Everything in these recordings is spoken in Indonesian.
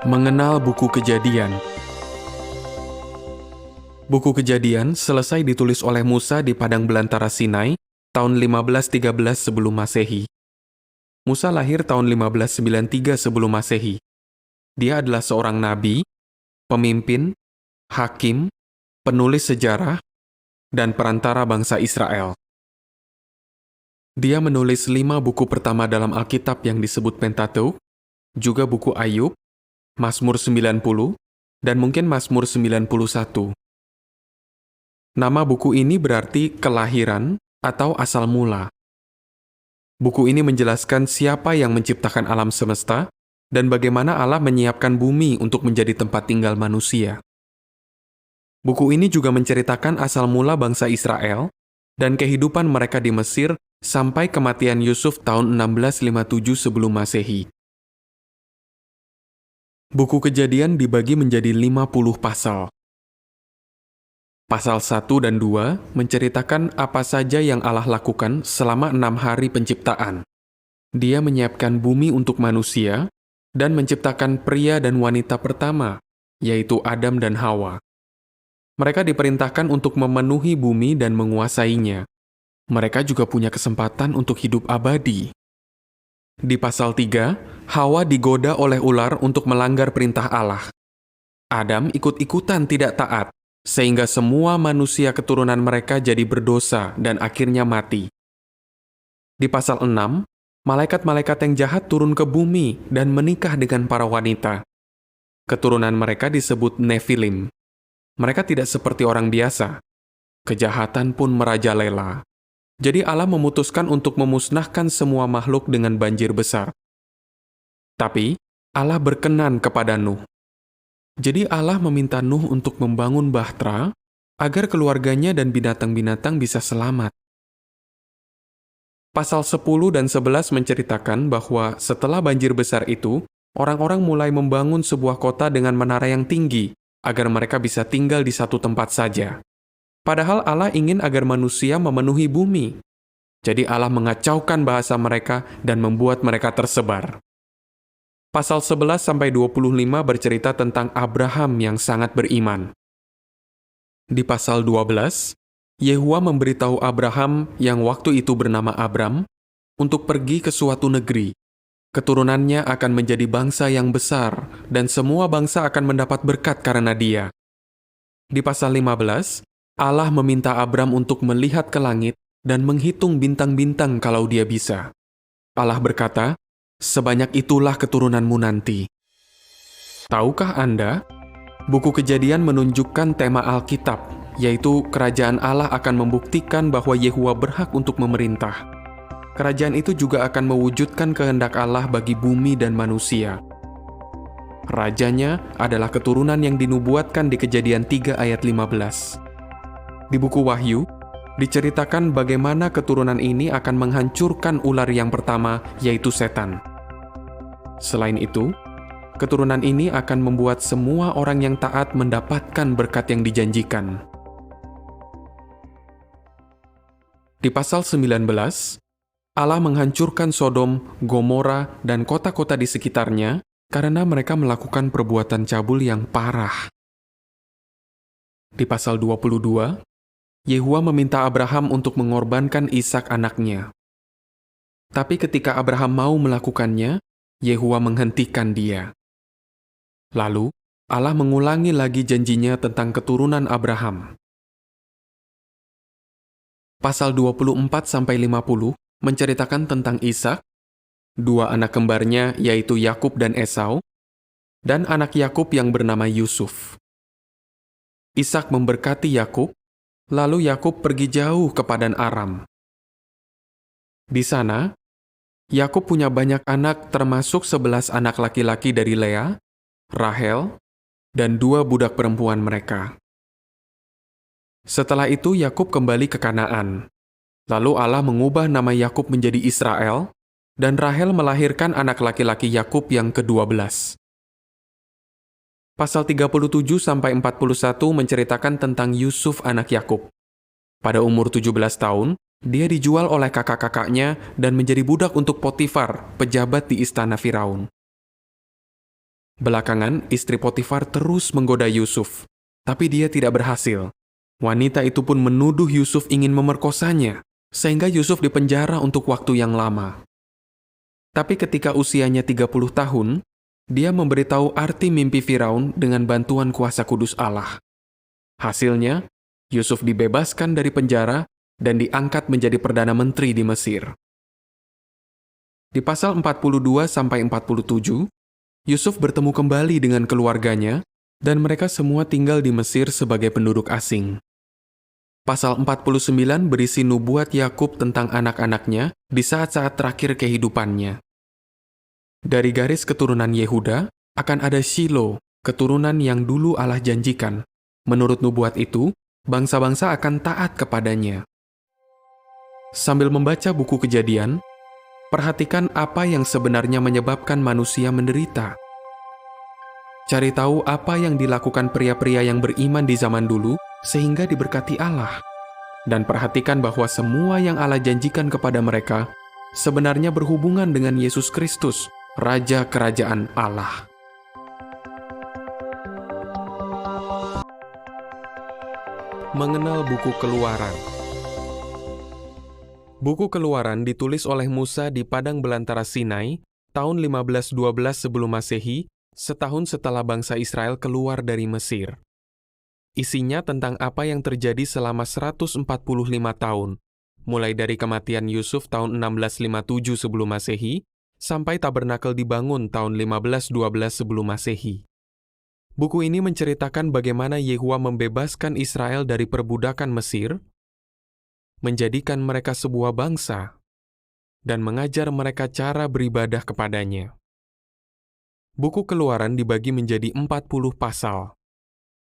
Mengenal buku Kejadian. Buku Kejadian selesai ditulis oleh Musa di padang belantara Sinai tahun 1513 sebelum Masehi. Musa lahir tahun 1593 sebelum Masehi. Dia adalah seorang nabi, pemimpin, hakim, penulis sejarah, dan perantara bangsa Israel. Dia menulis 5 buku pertama dalam Alkitab yang disebut Pentateuk, juga buku Ayub, Mazmur 90, dan mungkin Mazmur 91. Nama buku ini berarti kelahiran atau asal mula. Buku ini menjelaskan siapa yang menciptakan alam semesta dan bagaimana Allah menyiapkan bumi untuk menjadi tempat tinggal manusia. Buku ini juga menceritakan asal mula bangsa Israel dan kehidupan mereka di Mesir sampai kematian Yusuf tahun 1657 sebelum Masehi. Buku Kejadian dibagi menjadi 50 pasal. Pasal 1 dan 2 menceritakan apa saja yang Allah lakukan selama 6 hari penciptaan. Dia menyiapkan bumi untuk manusia dan menciptakan pria dan wanita pertama, yaitu Adam dan Hawa. Mereka diperintahkan untuk memenuhi bumi dan menguasainya. Mereka juga punya kesempatan untuk hidup abadi. Di pasal 3, Hawa digoda oleh ular untuk melanggar perintah Allah. Adam ikut-ikutan tidak taat, sehingga semua manusia keturunan mereka jadi berdosa dan akhirnya mati. Di pasal 6, malaikat-malaikat yang jahat turun ke bumi dan menikah dengan para wanita. Keturunan mereka disebut Nephilim. Mereka tidak seperti orang biasa. Kejahatan pun merajalela. Jadi Allah memutuskan untuk memusnahkan semua makhluk dengan banjir besar. Tapi Allah berkenan kepada Nuh. Jadi Allah meminta Nuh untuk membangun bahtera agar keluarganya dan binatang-binatang bisa selamat. Pasal 10 dan 11 menceritakan bahwa setelah banjir besar itu, orang-orang mulai membangun sebuah kota dengan menara yang tinggi agar mereka bisa tinggal di satu tempat saja. Padahal Allah ingin agar manusia memenuhi bumi. Jadi Allah mengacaukan bahasa mereka dan membuat mereka tersebar. Pasal 11-25 bercerita tentang Abraham yang sangat beriman. Di pasal 12, Yehua memberitahu Abraham yang waktu itu bernama Abram untuk pergi ke suatu negeri. Keturunannya akan menjadi bangsa yang besar dan semua bangsa akan mendapat berkat karena dia. Di pasal 15, Allah meminta Abram untuk melihat ke langit dan menghitung bintang-bintang kalau dia bisa. Allah berkata, "Sebanyak itulah keturunanmu nanti." Tahukah Anda, buku Kejadian menunjukkan tema Alkitab, yaitu kerajaan Allah akan membuktikan bahwa Yehua berhak untuk memerintah. Kerajaan itu juga akan mewujudkan kehendak Allah bagi bumi dan manusia. Rajanya adalah keturunan yang dinubuatkan di Kejadian 3 ayat 15. Di buku Wahyu, diceritakan bagaimana keturunan ini akan menghancurkan ular yang pertama, yaitu setan. Selain itu, keturunan ini akan membuat semua orang yang taat mendapatkan berkat yang dijanjikan. Di pasal 19, Allah menghancurkan Sodom, Gomora, dan kota-kota di sekitarnya karena mereka melakukan perbuatan cabul yang parah. Di pasal 22, Yehua meminta Abraham untuk mengorbankan Ishak anaknya. Tapi ketika Abraham mau melakukannya, Yehua menghentikan dia. Lalu, Allah mengulangi lagi janjinya tentang keturunan Abraham. Pasal 24-50 menceritakan tentang Ishak, 2 anak kembarnya yaitu Yakub dan Esau, dan anak Yakub yang bernama Yusuf. Ishak memberkati Yakub, lalu Yakub pergi jauh ke padang Aram. Di sana, Yakub punya banyak anak termasuk 11 anak laki-laki dari Lea, Rahel, dan 2 budak perempuan mereka. Setelah itu Yakub kembali ke Kanaan. Lalu Allah mengubah nama Yakub menjadi Israel, dan Rahel melahirkan anak laki-laki Yakub yang ke-12. Pasal 37-41 menceritakan tentang Yusuf anak Yakub. Pada umur 17 tahun, dia dijual oleh kakak-kakaknya dan menjadi budak untuk Potifar, pejabat di istana Firaun. Belakangan, istri Potifar terus menggoda Yusuf, tapi dia tidak berhasil. Wanita itu pun menuduh Yusuf ingin memerkosanya, sehingga Yusuf dipenjara untuk waktu yang lama. Tapi ketika usianya 30 tahun, dia memberitahu arti mimpi Firaun dengan bantuan kuasa kudus Allah. Hasilnya, Yusuf dibebaskan dari penjara dan diangkat menjadi Perdana Menteri di Mesir. Di pasal 42-47, Yusuf bertemu kembali dengan keluarganya, dan mereka semua tinggal di Mesir sebagai penduduk asing. Pasal 49 berisi nubuat Yakub tentang anak-anaknya di saat-saat terakhir kehidupannya. Dari garis keturunan Yehuda akan ada Shilo, keturunan yang dulu Allah janjikan. Menurut nubuat itu, bangsa-bangsa akan taat kepadanya. Sambil membaca buku Kejadian, perhatikan apa yang sebenarnya menyebabkan manusia menderita. Cari tahu apa yang dilakukan pria-pria yang beriman di zaman dulu sehingga diberkati Allah. Dan perhatikan bahwa semua yang Allah janjikan kepada mereka sebenarnya berhubungan dengan Yesus Kristus, Raja Kerajaan Allah. Mengenal buku Keluaran. Buku Keluaran ditulis oleh Musa di padang belantara Sinai tahun 1512 sebelum Masehi, setahun setelah bangsa Israel keluar dari Mesir. Isinya tentang apa yang terjadi selama 145 tahun, mulai dari kematian Yusuf tahun 1657 sebelum Masehi, sampai tabernakel dibangun tahun 1512 sebelum Masehi. Buku ini menceritakan bagaimana Yehua membebaskan Israel dari perbudakan Mesir, menjadikan mereka sebuah bangsa, dan mengajar mereka cara beribadah kepadanya. Buku Keluaran dibagi menjadi 40 pasal.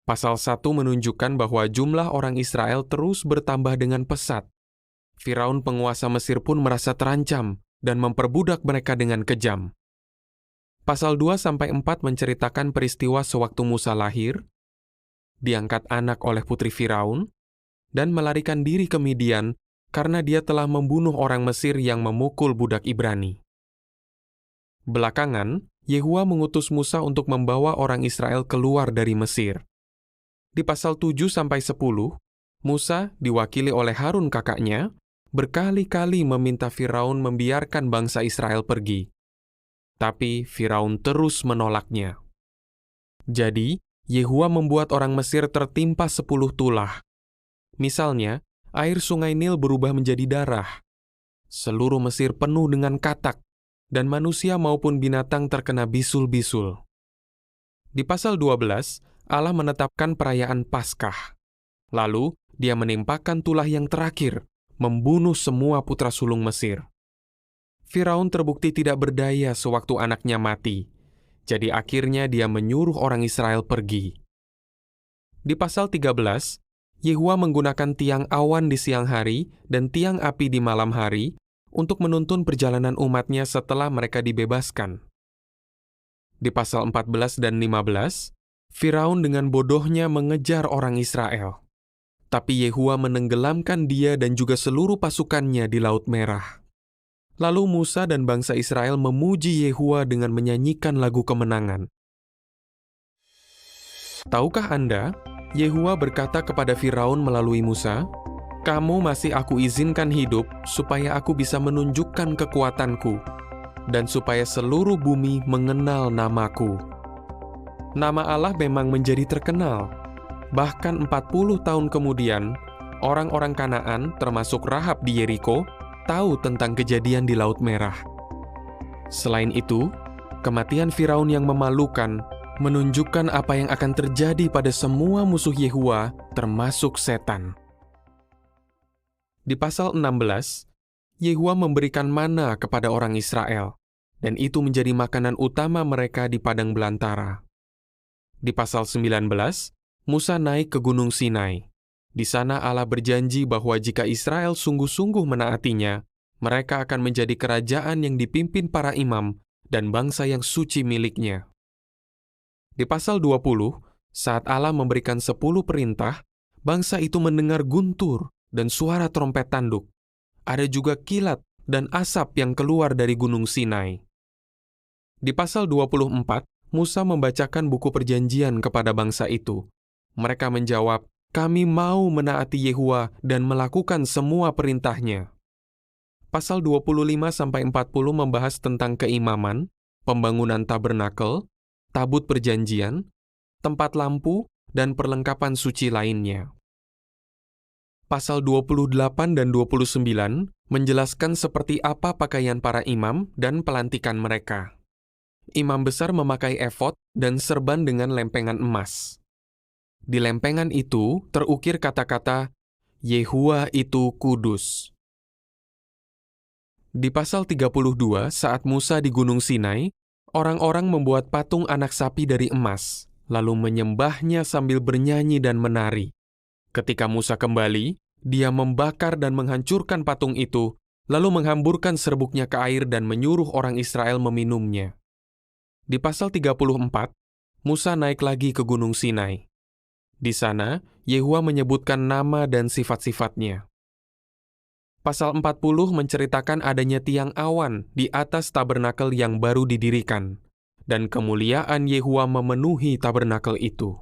Pasal 1 menunjukkan bahwa jumlah orang Israel terus bertambah dengan pesat. Firaun penguasa Mesir pun merasa terancam dan memperbudak mereka dengan kejam. Pasal 2-4 menceritakan peristiwa sewaktu Musa lahir, diangkat anak oleh putri Firaun, dan melarikan diri ke Midian karena dia telah membunuh orang Mesir yang memukul budak Ibrani. Belakangan, Yehua mengutus Musa untuk membawa orang Israel keluar dari Mesir. Di pasal 7-10, Musa, diwakili oleh Harun kakaknya, berkali-kali meminta Firaun membiarkan bangsa Israel pergi. Tapi Firaun terus menolaknya. Jadi, Yehua membuat orang Mesir tertimpa 10 tulah. Misalnya, air sungai Nil berubah menjadi darah. Seluruh Mesir penuh dengan katak, dan manusia maupun binatang terkena bisul-bisul. Di pasal 12, Allah menetapkan perayaan Paskah. Lalu, dia menimpakan tulah yang terakhir, membunuh semua putra sulung Mesir. Firaun terbukti tidak berdaya sewaktu anaknya mati. Jadi akhirnya dia menyuruh orang Israel pergi. Di pasal 13, Yehua menggunakan tiang awan di siang hari dan tiang api di malam hari untuk menuntun perjalanan umatnya setelah mereka dibebaskan. Di pasal 14 dan 15, Firaun dengan bodohnya mengejar orang Israel. Tapi Yehua menenggelamkan dia dan juga seluruh pasukannya di Laut Merah. Lalu Musa dan bangsa Israel memuji Yehua dengan menyanyikan lagu kemenangan. Tahukah Anda, Yehua berkata kepada Firaun melalui Musa, "Kamu masih aku izinkan hidup supaya aku bisa menunjukkan kekuatanku, dan supaya seluruh bumi mengenal namaku." Nama Allah memang menjadi terkenal. Bahkan 40 tahun kemudian, orang-orang Kanaan, termasuk Rahab di Yeriko, tahu tentang kejadian di Laut Merah. Selain itu, kematian Firaun yang memalukan menunjukkan apa yang akan terjadi pada semua musuh Yehua, termasuk setan. Di pasal 16, Yehua memberikan mana kepada orang Israel, dan itu menjadi makanan utama mereka di padang belantara. Di pasal 19, Musa naik ke Gunung Sinai. Di sana Allah berjanji bahwa jika Israel sungguh-sungguh menaatinya, mereka akan menjadi kerajaan yang dipimpin para imam dan bangsa yang suci miliknya. Di pasal 20, saat Allah memberikan 10 perintah, bangsa itu mendengar guntur dan suara trompet tanduk. Ada juga kilat dan asap yang keluar dari Gunung Sinai. Di pasal 24, Musa membacakan buku perjanjian kepada bangsa itu. Mereka menjawab, "Kami mau menaati Yehua dan melakukan semua perintahnya." Pasal 25-40 membahas tentang keimaman, pembangunan tabernakel, tabut perjanjian, tempat lampu, dan perlengkapan suci lainnya. Pasal 28 dan 29 menjelaskan seperti apa pakaian para imam dan pelantikan mereka. Imam besar memakai efod dan serban dengan lempengan emas. Di lempengan itu terukir kata-kata, "Yehua itu kudus." Di pasal 32, saat Musa di Gunung Sinai, orang-orang membuat patung anak sapi dari emas, lalu menyembahnya sambil bernyanyi dan menari. Ketika Musa kembali, dia membakar dan menghancurkan patung itu, lalu menghamburkan serbuknya ke air dan menyuruh orang Israel meminumnya. Di pasal 34, Musa naik lagi ke Gunung Sinai. Di sana, Yehua menyebutkan nama dan sifat-sifatnya. Pasal 40 menceritakan adanya tiang awan di atas tabernakel yang baru didirikan, dan kemuliaan Yehua memenuhi tabernakel itu.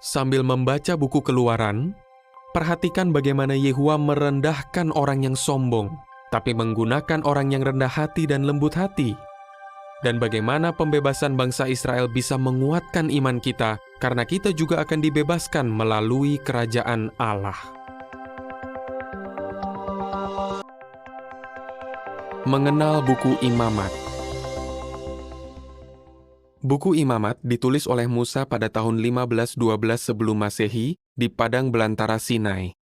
Sambil membaca buku Keluaran, perhatikan bagaimana Yehua merendahkan orang yang sombong, tapi menggunakan orang yang rendah hati dan lembut hati. Dan bagaimana pembebasan bangsa Israel bisa menguatkan iman kita, karena kita juga akan dibebaskan melalui kerajaan Allah. Mengenal buku Imamat. Buku Imamat ditulis oleh Musa pada tahun 1512 sebelum Masehi di padang belantara Sinai.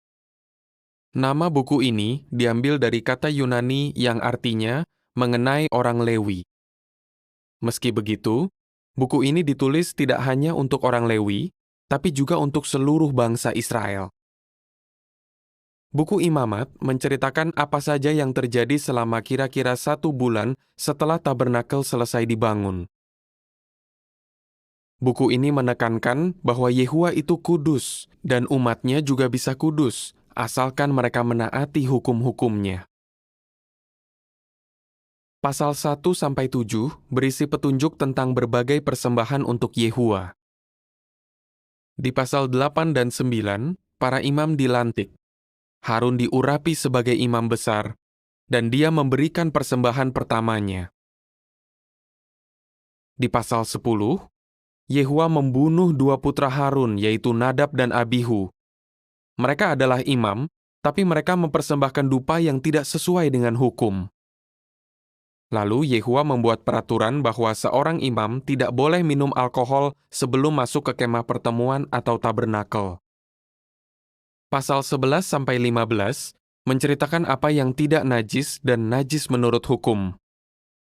Nama buku ini diambil dari kata Yunani yang artinya mengenai orang Lewi. Meski begitu, buku ini ditulis tidak hanya untuk orang Lewi, tapi juga untuk seluruh bangsa Israel. Buku Imamat menceritakan apa saja yang terjadi selama kira-kira 1 bulan setelah tabernakel selesai dibangun. Buku ini menekankan bahwa Yehua itu kudus, dan umatnya juga bisa kudus, asalkan mereka menaati hukum-hukumnya. Pasal 1-7 berisi petunjuk tentang berbagai persembahan untuk Yehua. Di pasal 8 dan 9, para imam dilantik. Harun diurapi sebagai imam besar, dan dia memberikan persembahan pertamanya. Di pasal 10, Yehua membunuh 2 putra Harun, yaitu Nadab dan Abihu. Mereka adalah imam, tapi mereka mempersembahkan dupa yang tidak sesuai dengan hukum. Lalu Yehua membuat peraturan bahwa seorang imam tidak boleh minum alkohol sebelum masuk ke kemah pertemuan atau tabernakel. Pasal 11-15 menceritakan apa yang tidak najis dan najis menurut hukum.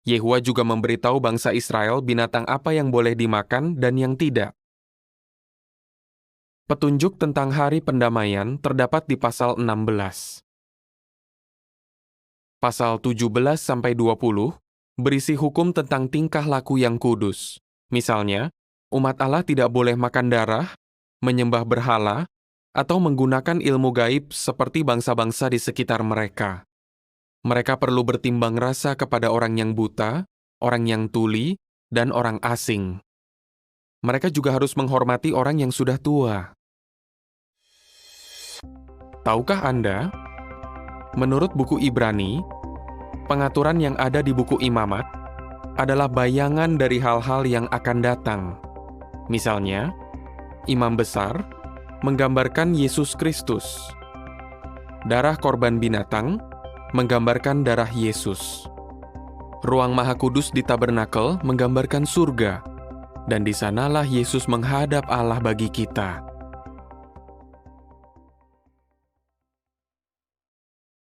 Yehua juga memberitahu bangsa Israel binatang apa yang boleh dimakan dan yang tidak. Petunjuk tentang hari pendamaian terdapat di pasal 16. Pasal 17-20 berisi hukum tentang tingkah laku yang kudus. Misalnya, umat Allah tidak boleh makan darah, menyembah berhala, atau menggunakan ilmu gaib seperti bangsa-bangsa di sekitar mereka. Mereka perlu bertimbang rasa kepada orang yang buta, orang yang tuli, dan orang asing. Mereka juga harus menghormati orang yang sudah tua. Tahukah Anda? Menurut buku Ibrani, pengaturan yang ada di buku Imamat adalah bayangan dari hal-hal yang akan datang. Misalnya, imam besar menggambarkan Yesus Kristus. Darah korban binatang menggambarkan darah Yesus. Ruang Maha Kudus di tabernakel menggambarkan surga, dan di sanalah Yesus menghadap Allah bagi kita.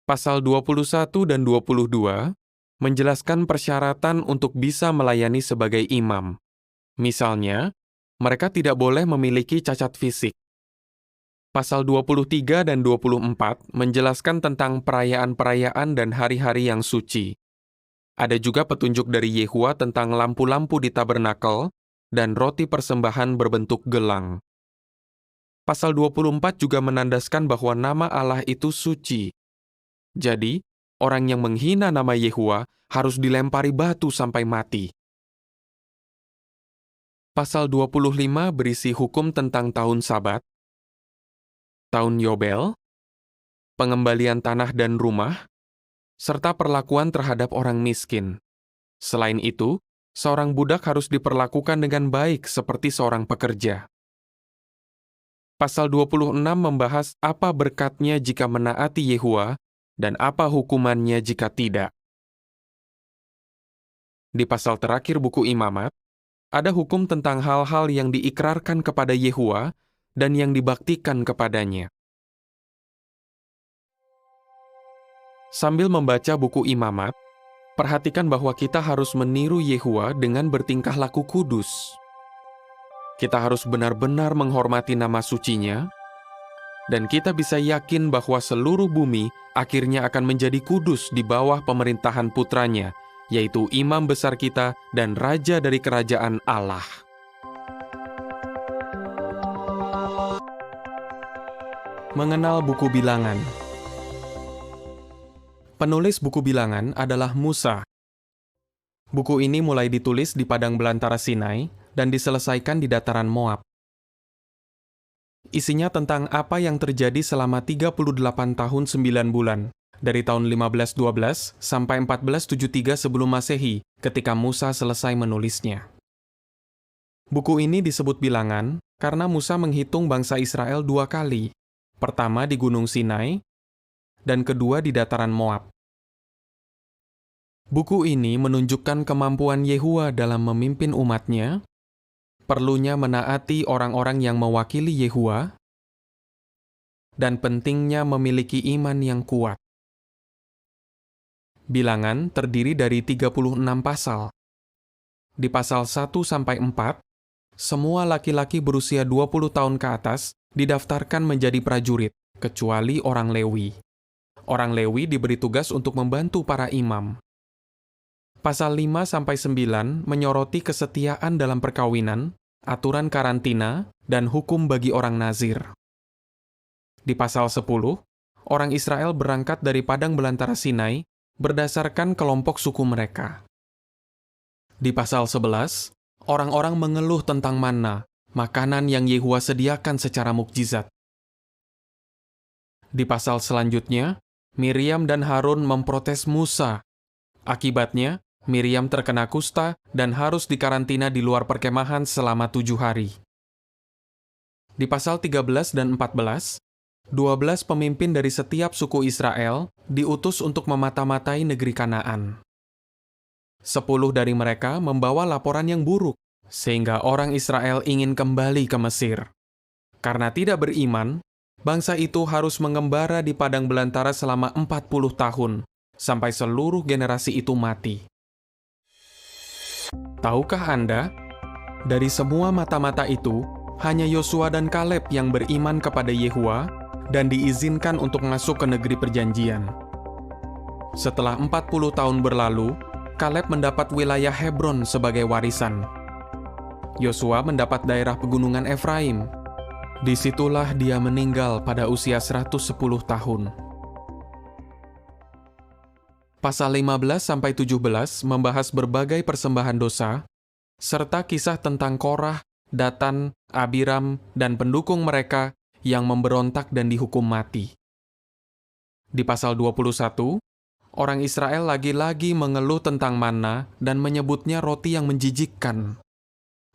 Pasal 21 dan 22 menjelaskan persyaratan untuk bisa melayani sebagai imam. Misalnya, mereka tidak boleh memiliki cacat fisik. Pasal 23 dan 24 menjelaskan tentang perayaan-perayaan dan hari-hari yang suci. Ada juga petunjuk dari Yehua tentang lampu-lampu di tabernakel dan roti persembahan berbentuk gelang. Pasal 24 juga menandaskan bahwa nama Allah itu suci. Jadi, orang yang menghina nama Yehua harus dilempari batu sampai mati. Pasal 25 berisi hukum tentang tahun Sabat, tahun Yobel, pengembalian tanah dan rumah, serta perlakuan terhadap orang miskin. Selain itu, seorang budak harus diperlakukan dengan baik seperti seorang pekerja. Pasal 26 membahas apa berkatnya jika menaati Yehua dan apa hukumannya jika tidak. Di pasal terakhir buku Imamat, ada hukum tentang hal-hal yang diikrarkan kepada Yehua dan yang dibaktikan kepadanya. Sambil membaca buku Imamat, perhatikan bahwa kita harus meniru Yehua dengan bertingkah laku kudus. Kita harus benar-benar menghormati nama sucinya, dan kita bisa yakin bahwa seluruh bumi akhirnya akan menjadi kudus di bawah pemerintahan putranya, yaitu imam besar kita dan raja dari kerajaan Allah. Mengenal buku Bilangan. Penulis buku Bilangan adalah Musa. Buku ini mulai ditulis di padang belantara Sinai dan diselesaikan di dataran Moab. Isinya tentang apa yang terjadi selama 38 tahun 9 bulan, dari tahun 1512 sampai 1473 sebelum Masehi, ketika Musa selesai menulisnya. Buku ini disebut Bilangan karena Musa menghitung bangsa Israel 2 kali, pertama di Gunung Sinai, dan kedua di dataran Moab. Buku ini menunjukkan kemampuan Yehua dalam memimpin umatnya, perlunya menaati orang-orang yang mewakili Yehua, dan pentingnya memiliki iman yang kuat. Bilangan terdiri dari 36 pasal. Di pasal 1-4, semua laki-laki berusia 20 tahun ke atas didaftarkan menjadi prajurit, kecuali orang Lewi. Orang Lewi diberi tugas untuk membantu para imam. Pasal 5-9 menyoroti kesetiaan dalam perkawinan, aturan karantina, dan hukum bagi orang Nazir. Di pasal 10, orang Israel berangkat dari padang belantara Sinai berdasarkan kelompok suku mereka. Di pasal 11, orang-orang mengeluh tentang manna, makanan yang Yehua sediakan secara mukjizat. Di pasal selanjutnya, Miriam dan Harun memprotes Musa. Akibatnya, Miriam terkena kusta dan harus dikarantina di luar perkemahan selama 7 hari. Di pasal 13 dan 14, 12 pemimpin dari setiap suku Israel diutus untuk memata-matai negeri Kanaan. 10 dari mereka membawa laporan yang buruk, sehingga orang Israel ingin kembali ke Mesir. Karena tidak beriman, bangsa itu harus mengembara di padang belantara selama 40 tahun, sampai seluruh generasi itu mati. Tahukah Anda, dari semua mata-mata itu, hanya Yosua dan Kaleb yang beriman kepada Yehua dan diizinkan untuk masuk ke negeri perjanjian. Setelah 40 tahun berlalu, Kaleb mendapat wilayah Hebron sebagai warisan. Yosua mendapat daerah pegunungan Efraim. Disitulah dia meninggal pada usia 110 tahun. Pasal 15-17 membahas berbagai persembahan dosa, serta kisah tentang Korah, Datan, Abiram, dan pendukung mereka yang memberontak dan dihukum mati. Di pasal 21, orang Israel lagi-lagi mengeluh tentang manna dan menyebutnya roti yang menjijikkan.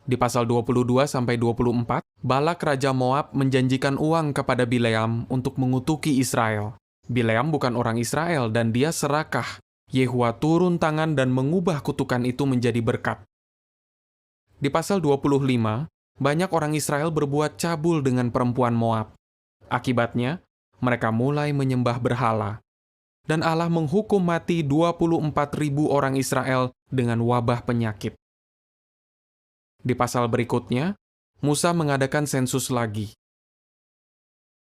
Di pasal 22-24, Balak Raja Moab menjanjikan uang kepada Bileam untuk mengutuki Israel. Bileam bukan orang Israel dan dia serakah. Yehua turun tangan dan mengubah kutukan itu menjadi berkat. Di pasal 25, banyak orang Israel berbuat cabul dengan perempuan Moab. Akibatnya, mereka mulai menyembah berhala. Dan Allah menghukum mati 24.000 orang Israel dengan wabah penyakit. Di pasal berikutnya, Musa mengadakan sensus lagi.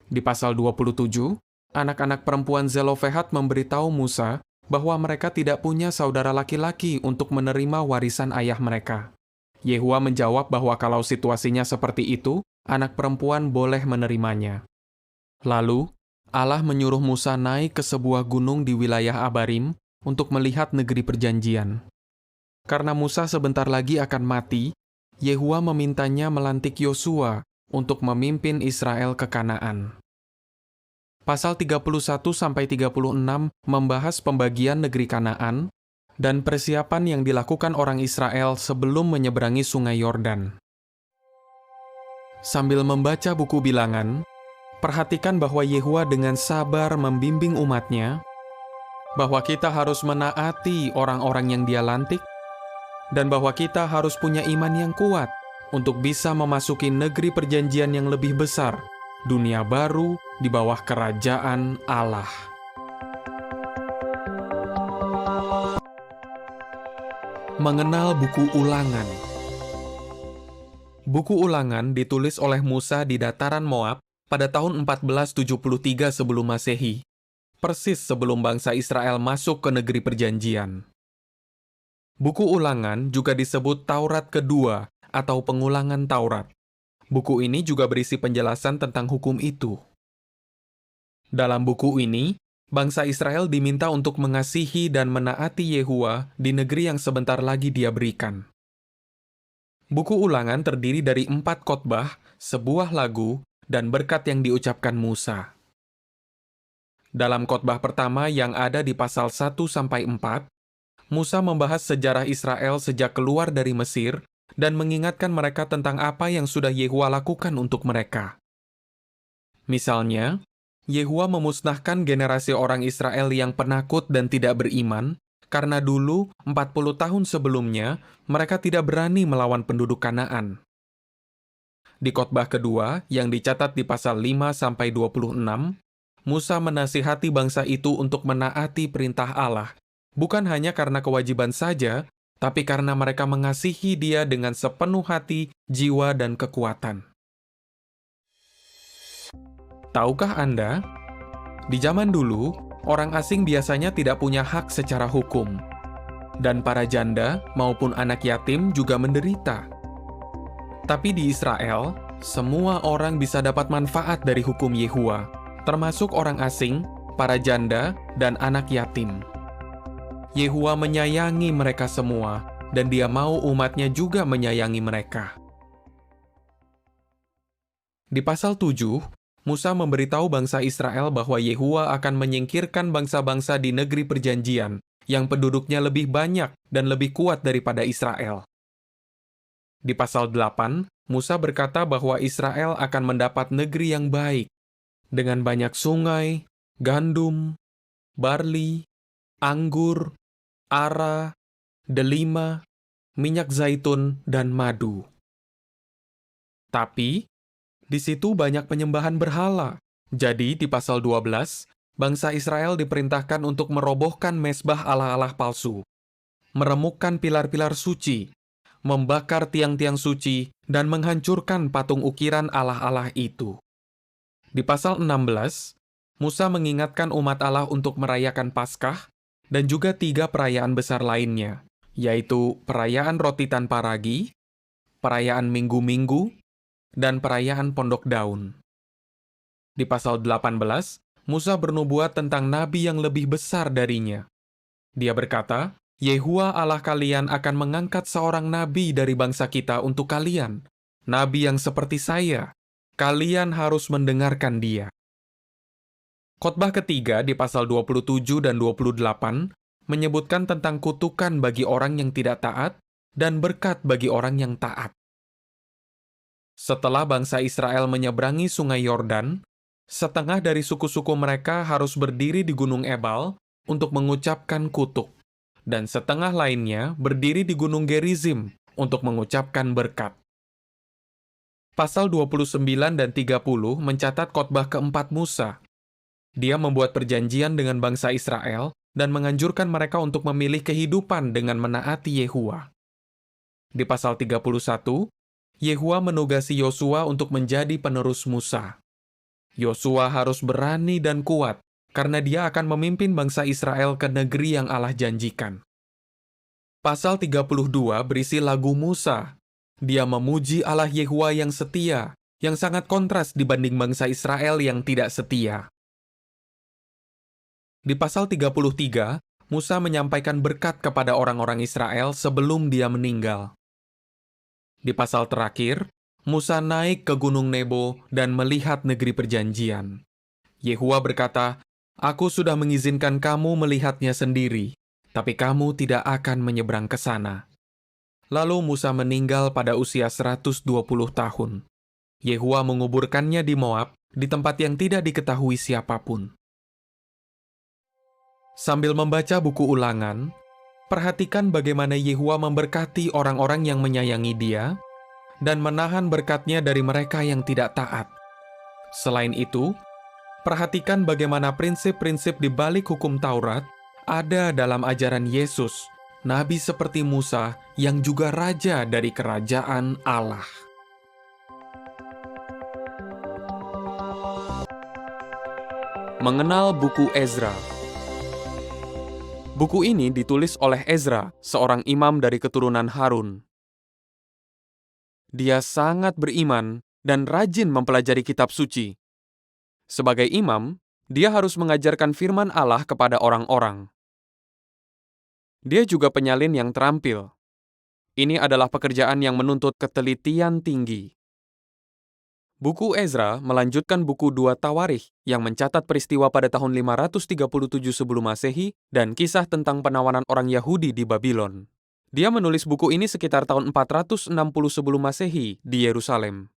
Di pasal 27, anak-anak perempuan Zelofehad memberitahu Musa bahwa mereka tidak punya saudara laki-laki untuk menerima warisan ayah mereka. Yehua menjawab bahwa kalau situasinya seperti itu, anak perempuan boleh menerimanya. Lalu, Allah menyuruh Musa naik ke sebuah gunung di wilayah Abarim untuk melihat negeri perjanjian. Karena Musa sebentar lagi akan mati, Yehua memintanya melantik Yosua untuk memimpin Israel ke Kanaan. Pasal 31-36 membahas pembagian negeri Kanaan dan persiapan yang dilakukan orang Israel sebelum menyeberangi Sungai Yordan. Sambil membaca buku Bilangan, perhatikan bahwa Yehua dengan sabar membimbing umatnya, bahwa kita harus menaati orang-orang yang Dia lantik, dan bahwa kita harus punya iman yang kuat untuk bisa memasuki negeri perjanjian yang lebih besar, dunia baru di bawah kerajaan Allah. Mengenal buku Ulangan. Buku Ulangan ditulis oleh Musa di dataran Moab pada tahun 1473 sebelum Masehi, persis sebelum bangsa Israel masuk ke negeri perjanjian. Buku Ulangan juga disebut Taurat Kedua atau Pengulangan Taurat. Buku ini juga berisi penjelasan tentang hukum itu. Dalam buku ini, bangsa Israel diminta untuk mengasihi dan menaati Yehua di negeri yang sebentar lagi Dia berikan. Buku Ulangan terdiri dari 4 khotbah, sebuah lagu, dan berkat yang diucapkan Musa. Dalam khotbah pertama yang ada di pasal 1-4, Musa membahas sejarah Israel sejak keluar dari Mesir dan mengingatkan mereka tentang apa yang sudah Yehua lakukan untuk mereka. Misalnya, Yehua memusnahkan generasi orang Israel yang penakut dan tidak beriman, karena dulu 40 tahun sebelumnya mereka tidak berani melawan penduduk Kanaan. Di khotbah kedua, yang dicatat di pasal 5-26, Musa menasihati bangsa itu untuk menaati perintah Allah, bukan hanya karena kewajiban saja, tapi karena mereka mengasihi Dia dengan sepenuh hati, jiwa, dan kekuatan. Tahukah Anda, di zaman dulu, orang asing biasanya tidak punya hak secara hukum, dan para janda maupun anak yatim juga menderita. Tapi di Israel, semua orang bisa dapat manfaat dari hukum Yehua, termasuk orang asing, para janda, dan anak yatim. Yehua menyayangi mereka semua, dan Dia mau umatnya juga menyayangi mereka. Di pasal 7, Musa memberitahu bangsa Israel bahwa Yehua akan menyingkirkan bangsa-bangsa di negeri perjanjian yang penduduknya lebih banyak dan lebih kuat daripada Israel. Di pasal 8, Musa berkata bahwa Israel akan mendapat negeri yang baik, dengan banyak sungai, gandum, barli, anggur, ara, delima, minyak zaitun, dan madu. Tapi, di situ banyak penyembahan berhala. Jadi, di pasal 12, bangsa Israel diperintahkan untuk merobohkan mezbah allah-allah palsu, meremukkan pilar-pilar suci, membakar tiang-tiang suci, dan menghancurkan patung ukiran allah-allah itu. Di pasal 16, Musa mengingatkan umat Allah untuk merayakan Paskah dan juga 3 perayaan besar lainnya, yaitu perayaan roti tanpa ragi, perayaan minggu-minggu, dan perayaan Pondok Daun. Di pasal 18, Musa bernubuat tentang nabi yang lebih besar darinya. Dia berkata, Yehua Allah kalian akan mengangkat seorang nabi dari bangsa kita untuk kalian, nabi yang seperti saya. Kalian harus mendengarkan dia. Khotbah ketiga di pasal 27 dan 28 menyebutkan tentang kutukan bagi orang yang tidak taat dan berkat bagi orang yang taat. Setelah bangsa Israel menyeberangi Sungai Yordan, setengah dari suku-suku mereka harus berdiri di Gunung Ebal untuk mengucapkan kutuk, dan setengah lainnya berdiri di Gunung Gerizim untuk mengucapkan berkat. Pasal 29 dan 30 mencatat khotbah keempat Musa. Dia membuat perjanjian dengan bangsa Israel dan menganjurkan mereka untuk memilih kehidupan dengan menaati Yehua. Di pasal 31, Yehua menugasi Yosua untuk menjadi penerus Musa. Yosua harus berani dan kuat, karena dia akan memimpin bangsa Israel ke negeri yang Allah janjikan. Pasal 32 berisi lagu Musa. Dia memuji Allah Yehua yang setia, yang sangat kontras dibanding bangsa Israel yang tidak setia. Di pasal 33, Musa menyampaikan berkat kepada orang-orang Israel sebelum dia meninggal. Di pasal terakhir, Musa naik ke Gunung Nebo dan melihat negeri perjanjian. Yehua berkata, "Aku sudah mengizinkan kamu melihatnya sendiri, tapi kamu tidak akan menyeberang ke sana." Lalu Musa meninggal pada usia 120 tahun. Yehua menguburkannya di Moab, di tempat yang tidak diketahui siapapun. Sambil membaca buku Ulangan, perhatikan bagaimana Yehua memberkati orang-orang yang menyayangi dia dan menahan berkatnya dari mereka yang tidak taat. Selain itu, perhatikan bagaimana prinsip-prinsip di balik hukum Taurat ada dalam ajaran Yesus, nabi seperti Musa yang juga raja dari kerajaan Allah. Mengenal buku Ezra. Buku ini ditulis oleh Ezra, seorang imam dari keturunan Harun. Dia sangat beriman dan rajin mempelajari kitab suci. Sebagai imam, dia harus mengajarkan firman Allah kepada orang-orang. Dia juga penyalin yang terampil. Ini adalah pekerjaan yang menuntut ketelitian tinggi. Buku Ezra melanjutkan buku 2 Tawarikh yang mencatat peristiwa pada tahun 537 sebelum Masehi dan kisah tentang penawanan orang Yahudi di Babylon. Dia menulis buku ini sekitar tahun 460 sebelum Masehi di Yerusalem.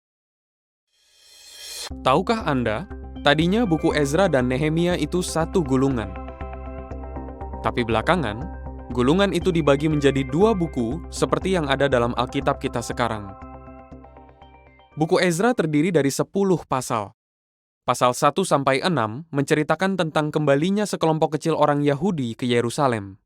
Tahukah Anda, tadinya buku Ezra dan Nehemia itu satu gulungan. Tapi belakangan, gulungan itu dibagi menjadi 2 buku seperti yang ada dalam Alkitab kita sekarang. Buku Ezra terdiri dari 10 pasal. Pasal 1-6 menceritakan tentang kembalinya sekelompok kecil orang Yahudi ke Yerusalem.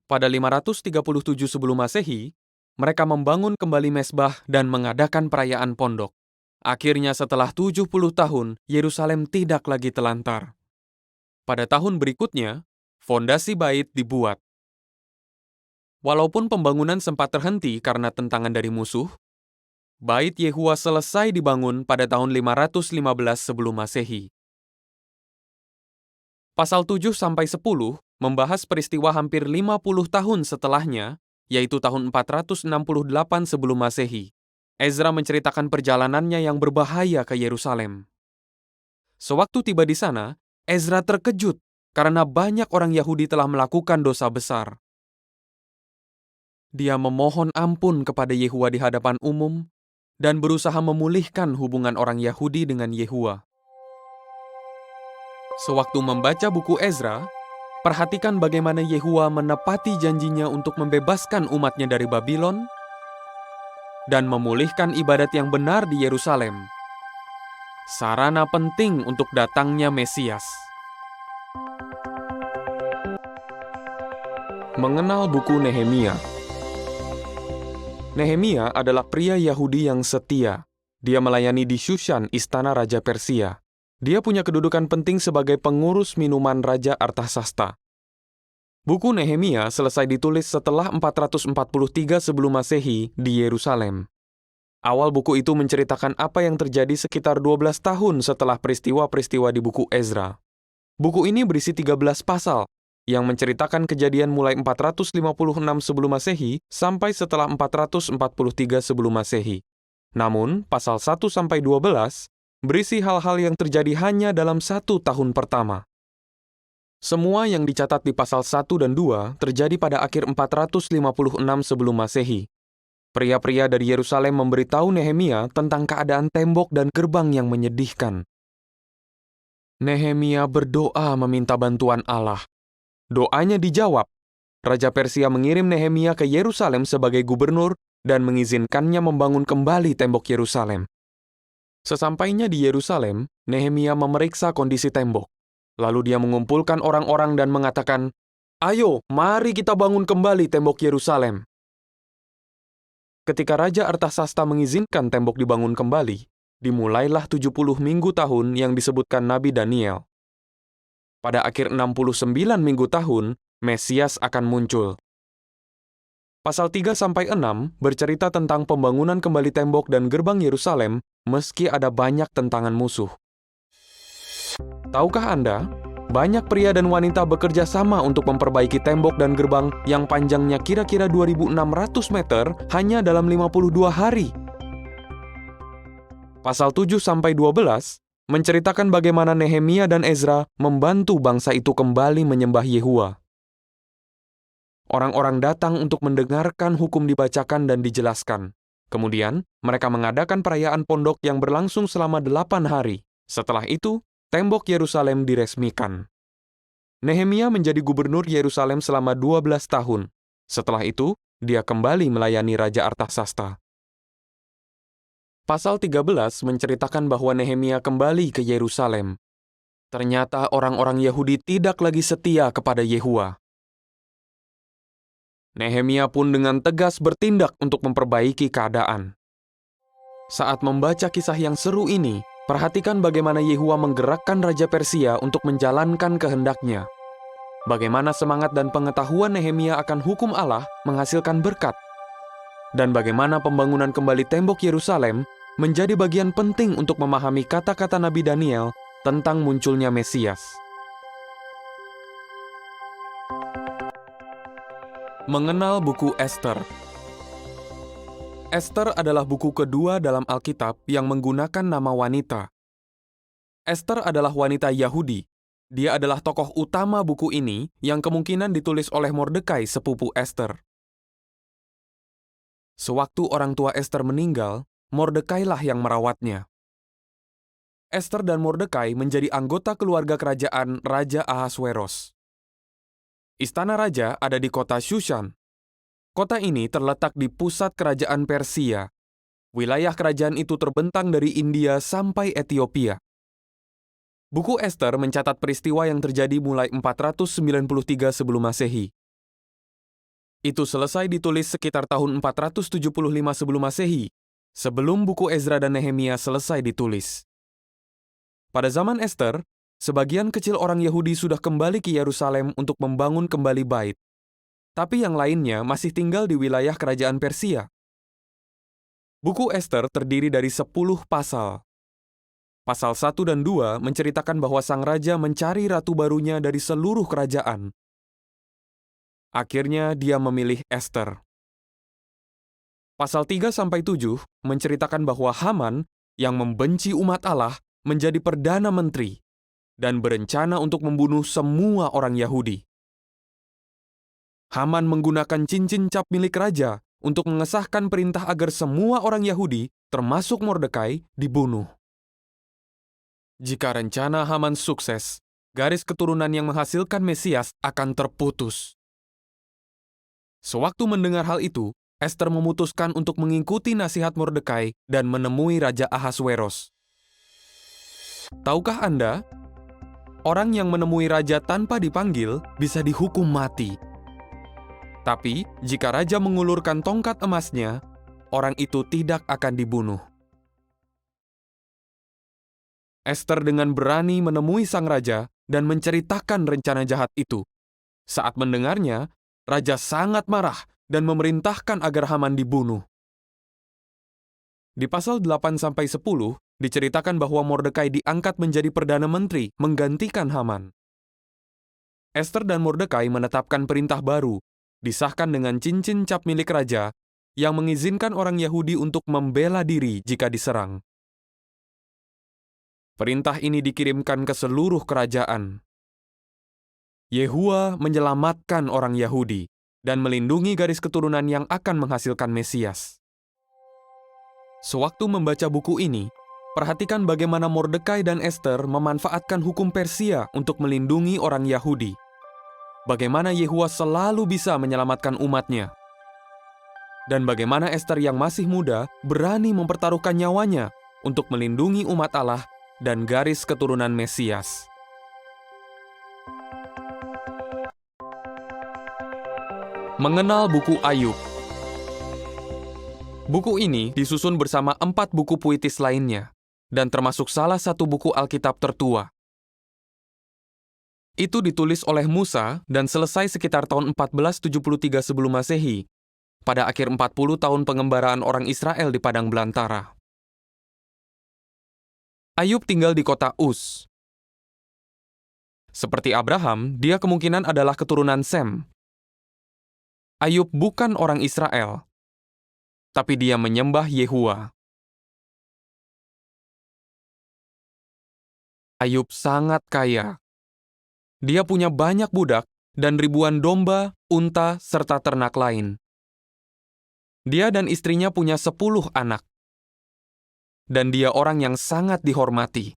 Pada 537 sebelum Masehi, mereka membangun kembali mezbah dan mengadakan perayaan pondok. Akhirnya setelah 70 tahun, Yerusalem tidak lagi telantar. Pada tahun berikutnya, fondasi bait dibuat. Walaupun pembangunan sempat terhenti karena tentangan dari musuh, Bait Yehua selesai dibangun pada tahun 515 sebelum Masehi. Pasal 7-10 membahas peristiwa hampir 50 tahun setelahnya, yaitu tahun 468 sebelum Masehi. Ezra menceritakan perjalanannya yang berbahaya ke Yerusalem. Sewaktu tiba di sana, Ezra terkejut karena banyak orang Yahudi telah melakukan dosa besar. Dia memohon ampun kepada Yehua di hadapan umum dan berusaha memulihkan hubungan orang Yahudi dengan Yehua. Sewaktu membaca buku Ezra, perhatikan bagaimana Yehua menepati janjinya untuk membebaskan umatnya dari Babylon dan memulihkan ibadat yang benar di Yerusalem. Sarana penting untuk datangnya Mesias. Mengenal buku Nehemia. Nehemia adalah pria Yahudi yang setia. Dia melayani di Shushan, istana Raja Persia. Dia punya kedudukan penting sebagai pengurus minuman Raja Artasasta. Buku Nehemia selesai ditulis setelah 443 sebelum Masehi di Yerusalem. Awal buku itu menceritakan apa yang terjadi sekitar 12 tahun setelah peristiwa-peristiwa di buku Ezra. Buku ini berisi 13 pasal, yang menceritakan kejadian mulai 456 sebelum Masehi sampai setelah 443 sebelum Masehi. Namun, pasal 1-12 berisi hal-hal yang terjadi hanya dalam 1 tahun pertama. Semua yang dicatat di pasal 1 dan 2 terjadi pada akhir 456 sebelum Masehi. Pria-pria dari Yerusalem memberitahu Nehemia tentang keadaan tembok dan gerbang yang menyedihkan. Nehemia berdoa meminta bantuan Allah. Doanya dijawab. Raja Persia mengirim Nehemia ke Yerusalem sebagai gubernur dan mengizinkannya membangun kembali tembok Yerusalem. Sesampainya di Yerusalem, Nehemia memeriksa kondisi tembok. Lalu dia mengumpulkan orang-orang dan mengatakan, "Ayo, mari kita bangun kembali tembok Yerusalem." Ketika Raja Artasasta mengizinkan tembok dibangun kembali, dimulailah 70 minggu tahun yang disebutkan Nabi Daniel. Pada akhir 69 minggu tahun, Mesias akan muncul. Pasal 3-6 bercerita tentang pembangunan kembali tembok dan gerbang Yerusalem meski ada banyak tentangan musuh. Tahukah Anda Banyak pria dan wanita bekerja sama untuk memperbaiki tembok dan gerbang yang panjangnya kira-kira 2.600 meter hanya dalam 52 hari. Pasal 7-12 menceritakan bagaimana Nehemia dan Ezra membantu bangsa itu kembali menyembah Yehuwa. Orang-orang datang untuk mendengarkan hukum dibacakan dan dijelaskan. Kemudian, mereka mengadakan perayaan pondok yang berlangsung selama 8 hari. Setelah itu, tembok Yerusalem diresmikan. Nehemia menjadi gubernur Yerusalem selama 12 tahun. Setelah itu, dia kembali melayani Raja Artasasta. Pasal 13 menceritakan bahwa Nehemia kembali ke Yerusalem. Ternyata orang-orang Yahudi tidak lagi setia kepada Yehuwa. Nehemia pun dengan tegas bertindak untuk memperbaiki keadaan. Saat membaca kisah yang seru ini, perhatikan bagaimana Yehuwa menggerakkan Raja Persia untuk menjalankan kehendaknya. Bagaimana semangat dan pengetahuan Nehemia akan hukum Allah menghasilkan berkat. Dan bagaimana pembangunan kembali tembok Yerusalem menjadi bagian penting untuk memahami kata-kata Nabi Daniel tentang munculnya Mesias. Mengenal buku Ester. Ester adalah buku kedua dalam Alkitab yang menggunakan nama wanita. Ester adalah wanita Yahudi. Dia adalah tokoh utama buku ini yang kemungkinan ditulis oleh Mordekai, sepupu Ester. Sewaktu orang tua Ester meninggal, Mordekai lah yang merawatnya. Ester dan Mordekai menjadi anggota keluarga kerajaan Raja Ahasweros. Istana raja ada di kota Shushan. Kota ini terletak di pusat kerajaan Persia. Wilayah kerajaan itu terbentang dari India sampai Ethiopia. Buku Ester mencatat peristiwa yang terjadi mulai 493 sebelum Masehi. Itu selesai ditulis sekitar tahun 475 sebelum Masehi, sebelum buku Ezra dan Nehemia selesai ditulis. Pada zaman Ester, sebagian kecil orang Yahudi sudah kembali ke Yerusalem untuk membangun kembali bait. Tapi yang lainnya masih tinggal di wilayah kerajaan Persia. Buku Ester terdiri dari 10 pasal. Pasal 1 dan 2 menceritakan bahwa sang raja mencari ratu barunya dari seluruh kerajaan. Akhirnya dia memilih Ester. Pasal 3-7 menceritakan bahwa Haman yang membenci umat Allah menjadi perdana menteri dan berencana untuk membunuh semua orang Yahudi. Haman menggunakan cincin cap milik raja untuk mengesahkan perintah agar semua orang Yahudi, termasuk Mordekai, dibunuh. Jika rencana Haman sukses, garis keturunan yang menghasilkan Mesias akan terputus. Sewaktu mendengar hal itu, Ester memutuskan untuk mengikuti nasihat Mordekai dan menemui Raja Ahasweros. Tahukah Anda? Orang yang menemui raja tanpa dipanggil bisa dihukum mati. Tapi, jika raja mengulurkan tongkat emasnya, orang itu tidak akan dibunuh. Ester dengan berani menemui sang raja dan menceritakan rencana jahat itu. Saat mendengarnya, raja sangat marah dan memerintahkan agar Haman dibunuh. Di pasal 8-10, diceritakan bahwa Mordekai diangkat menjadi perdana menteri menggantikan Haman. Ester dan Mordekai menetapkan perintah baru, disahkan dengan cincin cap milik raja, yang mengizinkan orang Yahudi untuk membela diri jika diserang. Perintah ini dikirimkan ke seluruh kerajaan. Yehuwa menyelamatkan orang Yahudi dan melindungi garis keturunan yang akan menghasilkan Mesias. Sewaktu membaca buku ini, perhatikan bagaimana Mordekai dan Ester memanfaatkan hukum Persia untuk melindungi orang Yahudi. Bagaimana Yehuwa selalu bisa menyelamatkan umatnya. Dan bagaimana Ester yang masih muda berani mempertaruhkan nyawanya untuk melindungi umat Allah dan garis keturunan Mesias. Mengenal buku Ayub. Buku ini disusun bersama 4 buku puitis lainnya, dan termasuk salah satu buku Alkitab tertua. Itu ditulis oleh Musa dan selesai sekitar tahun 1473 sebelum Masehi, pada akhir 40 tahun pengembaraan orang Israel di padang belantara. Ayub tinggal di kota Uz. Seperti Abraham, dia kemungkinan adalah keturunan Sem. Ayub bukan orang Israel, tapi dia menyembah Yehuwa. Ayub sangat kaya. Dia punya banyak budak dan ribuan domba, unta, serta ternak lain. Dia dan istrinya punya 10 anak. Dan dia orang yang sangat dihormati.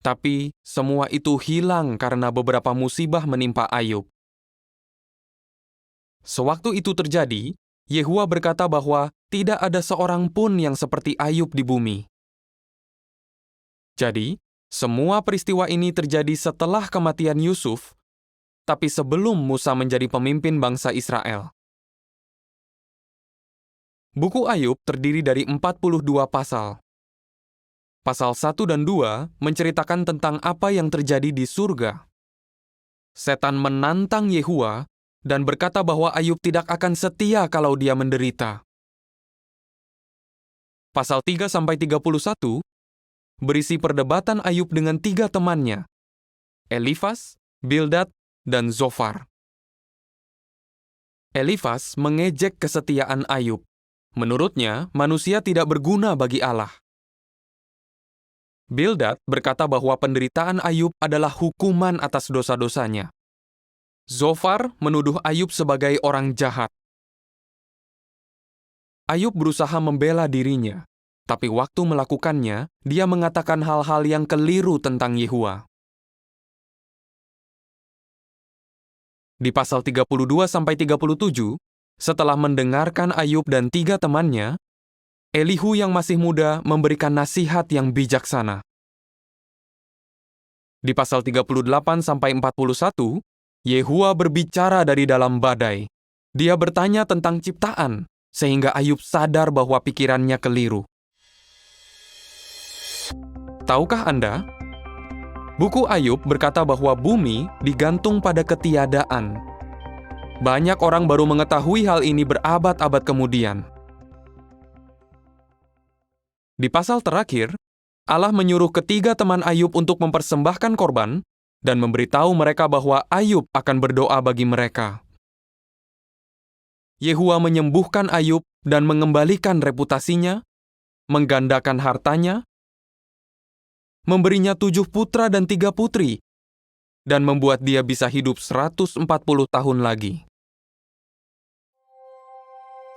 Tapi semua itu hilang karena beberapa musibah menimpa Ayub. Sewaktu itu terjadi, Yehuwa berkata bahwa tidak ada seorang pun yang seperti Ayub di bumi. Jadi, semua peristiwa ini terjadi setelah kematian Yusuf, tapi sebelum Musa menjadi pemimpin bangsa Israel. Buku Ayub terdiri dari 42 pasal. Pasal 1 dan 2 menceritakan tentang apa yang terjadi di surga. Setan menantang Yehuwa dan berkata bahwa Ayub tidak akan setia kalau dia menderita. Pasal 3-31 berisi perdebatan Ayub dengan 3 temannya, Elifas, Bildad, dan Zofar. Elifas mengejek kesetiaan Ayub. Menurutnya, manusia tidak berguna bagi Allah. Bildad berkata bahwa penderitaan Ayub adalah hukuman atas dosa-dosanya. Zofar menuduh Ayub sebagai orang jahat. Ayub berusaha membela dirinya, tapi waktu melakukannya, dia mengatakan hal-hal yang keliru tentang Yehuwa. Di pasal 32-37, setelah mendengarkan Ayub dan 3 temannya, Elihu yang masih muda memberikan nasihat yang bijaksana. Di pasal 38-41, Yehuwa berbicara dari dalam badai. Dia bertanya tentang ciptaan, sehingga Ayub sadar bahwa pikirannya keliru. Tahukah Anda? Buku Ayub berkata bahwa bumi digantung pada ketiadaan. Banyak orang baru mengetahui hal ini berabad-abad kemudian. Di pasal terakhir, Allah menyuruh ketiga teman Ayub untuk mempersembahkan korban dan memberitahu mereka bahwa Ayub akan berdoa bagi mereka. Yehuwa menyembuhkan Ayub dan mengembalikan reputasinya, menggandakan hartanya, memberinya 7 putra dan 3 putri, dan membuat dia bisa hidup 140 tahun lagi.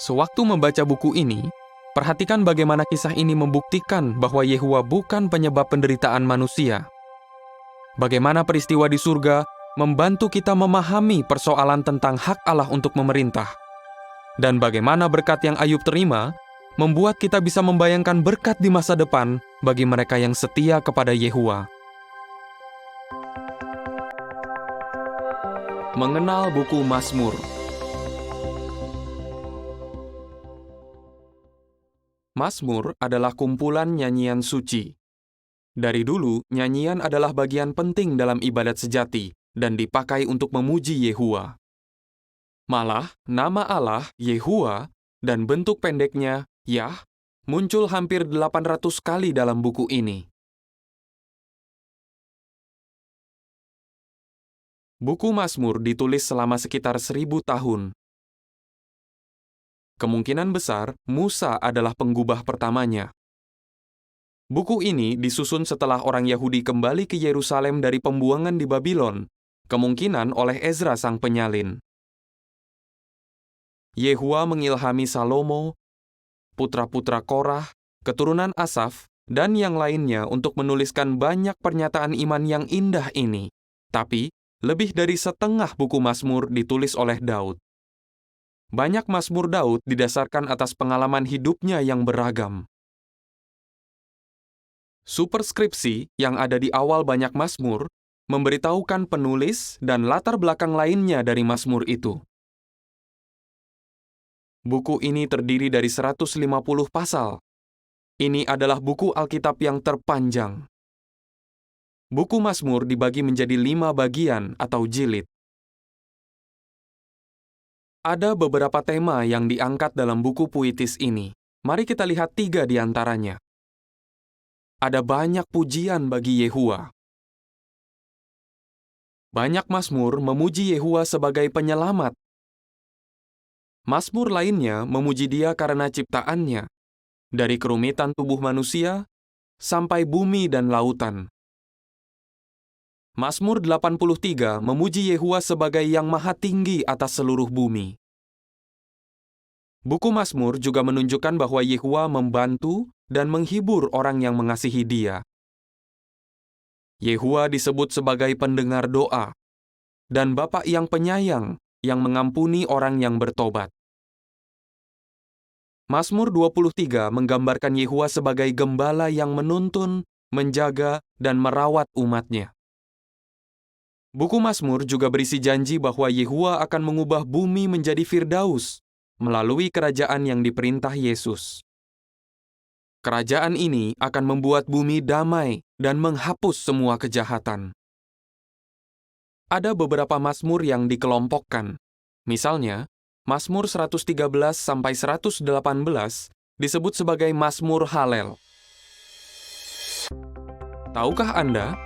Sewaktu membaca buku ini, perhatikan bagaimana kisah ini membuktikan bahwa Yehuwa bukan penyebab penderitaan manusia. Bagaimana peristiwa di surga membantu kita memahami persoalan tentang hak Allah untuk memerintah. Dan bagaimana berkat yang Ayub terima membuat kita bisa membayangkan berkat di masa depan bagi mereka yang setia kepada Yehuwa. Mengenal buku Mazmur. Mazmur adalah kumpulan nyanyian suci. Dari dulu, nyanyian adalah bagian penting dalam ibadat sejati dan dipakai untuk memuji Yehuwa. Malah, nama Allah, Yehuwa, dan bentuk pendeknya, Yah, muncul hampir 800 kali dalam buku ini. Buku Mazmur ditulis selama sekitar 1000 tahun. Kemungkinan besar, Musa adalah penggubah pertamanya. Buku ini disusun setelah orang Yahudi kembali ke Yerusalem dari pembuangan di Babylon, kemungkinan oleh Ezra sang penyalin. Yehuwa mengilhami Salomo, putra-putra Korah, keturunan Asaf, dan yang lainnya untuk menuliskan banyak pernyataan iman yang indah ini. Tapi, lebih dari setengah buku Mazmur ditulis oleh Daud. Banyak Mazmur Daud didasarkan atas pengalaman hidupnya yang beragam. Superskripsi yang ada di awal banyak Mazmur memberitahukan penulis dan latar belakang lainnya dari Mazmur itu. Buku ini terdiri dari 150 pasal. Ini adalah buku Alkitab yang terpanjang. Buku Mazmur dibagi menjadi 5 bagian atau jilid. Ada beberapa tema yang diangkat dalam buku puitis ini. Mari kita lihat 3 di antaranya. Ada banyak pujian bagi Yehuwa. Banyak mazmur memuji Yehua sebagai penyelamat. Mazmur lainnya memuji Dia karena ciptaannya, dari kerumitan tubuh manusia sampai bumi dan lautan. Mazmur 83 memuji Yehua sebagai yang maha tinggi atas seluruh bumi. Buku Mazmur juga menunjukkan bahwa Yehua membantu dan menghibur orang yang mengasihi Dia. Yehua disebut sebagai pendengar doa dan Bapa yang penyayang yang mengampuni orang yang bertobat. Mazmur 23 menggambarkan Yehua sebagai gembala yang menuntun, menjaga, dan merawat umat-Nya. Buku Mazmur juga berisi janji bahwa Yehua akan mengubah bumi menjadi Firdaus melalui kerajaan yang diperintah Yesus. Kerajaan ini akan membuat bumi damai dan menghapus semua kejahatan. Ada beberapa mazmur yang dikelompokkan. Misalnya, Mazmur 113-118 disebut sebagai Mazmur Halel. Tahukah Anda,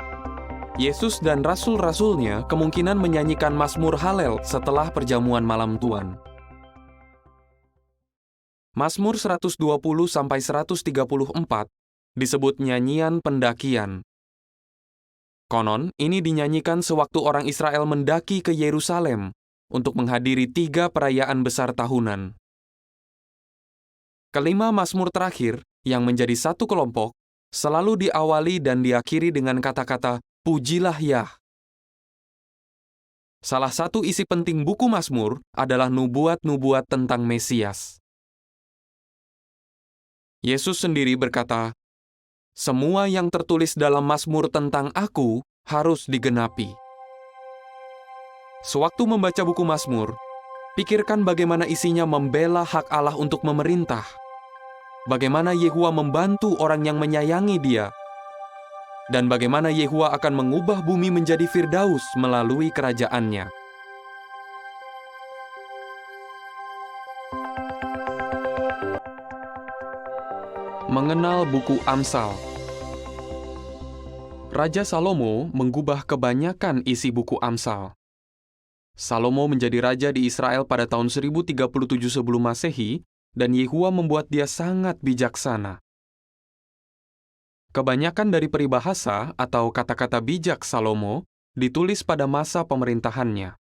Yesus dan rasul-rasulnya kemungkinan menyanyikan Mazmur Halel setelah perjamuan malam Tuhan. Mazmur 120-134 disebut nyanyian pendakian. Konon, ini dinyanyikan sewaktu orang Israel mendaki ke Yerusalem untuk menghadiri 3 perayaan besar tahunan. Kelima mazmur terakhir, yang menjadi satu kelompok, selalu diawali dan diakhiri dengan kata-kata, "Pujilah Yah." Salah satu isi penting buku Mazmur adalah nubuat-nubuat tentang Mesias. Yesus sendiri berkata, "Semua yang tertulis dalam Mazmur tentang Aku harus digenapi." Sewaktu membaca buku Mazmur, pikirkan bagaimana isinya membela hak Allah untuk memerintah, bagaimana Yehua membantu orang yang menyayangi Dia, dan bagaimana Yehua akan mengubah bumi menjadi Firdaus melalui kerajaannya. Mengenal buku Amsal. Raja Salomo menggubah kebanyakan isi buku Amsal. Salomo menjadi raja di Israel pada tahun 1037 sebelum Masehi, dan Yehua membuat dia sangat bijaksana. Kebanyakan dari peribahasa atau kata-kata bijak Salomo ditulis pada masa pemerintahannya.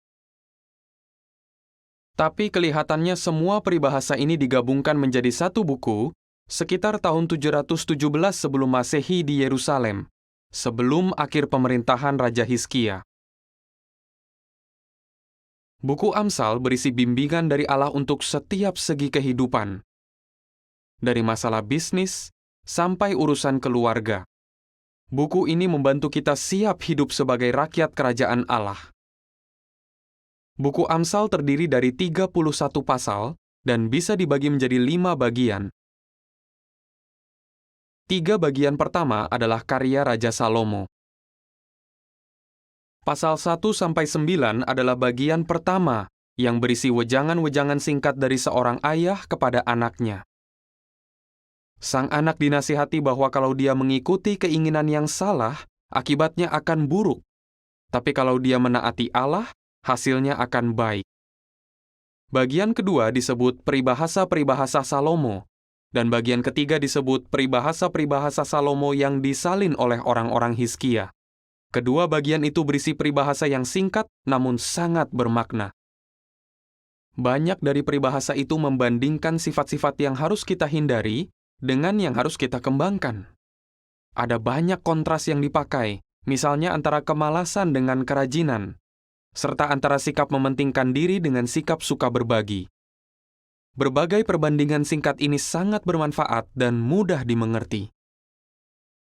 Tapi kelihatannya semua peribahasa ini digabungkan menjadi satu buku sekitar tahun 717 sebelum Masehi di Yerusalem, sebelum akhir pemerintahan Raja Hizkia. Buku Amsal berisi bimbingan dari Allah untuk setiap segi kehidupan, dari masalah bisnis sampai urusan keluarga. Buku ini membantu kita siap hidup sebagai rakyat kerajaan Allah. Buku Amsal terdiri dari 31 pasal dan bisa dibagi menjadi 5 bagian. 3 bagian pertama adalah karya Raja Salomo. Pasal 1-9 adalah bagian pertama yang berisi wejangan-wejangan singkat dari seorang ayah kepada anaknya. Sang anak dinasihati bahwa kalau dia mengikuti keinginan yang salah, akibatnya akan buruk. Tapi kalau dia menaati Allah, hasilnya akan baik. Bagian kedua disebut peribahasa-peribahasa Salomo, dan bagian ketiga disebut peribahasa-peribahasa Salomo yang disalin oleh orang-orang Hizkia. Kedua bagian itu berisi peribahasa yang singkat namun sangat bermakna. Banyak dari peribahasa itu membandingkan sifat-sifat yang harus kita hindari dengan yang harus kita kembangkan. Ada banyak kontras yang dipakai, misalnya antara kemalasan dengan kerajinan, serta antara sikap mementingkan diri dengan sikap suka berbagi. Berbagai perbandingan singkat ini sangat bermanfaat dan mudah dimengerti.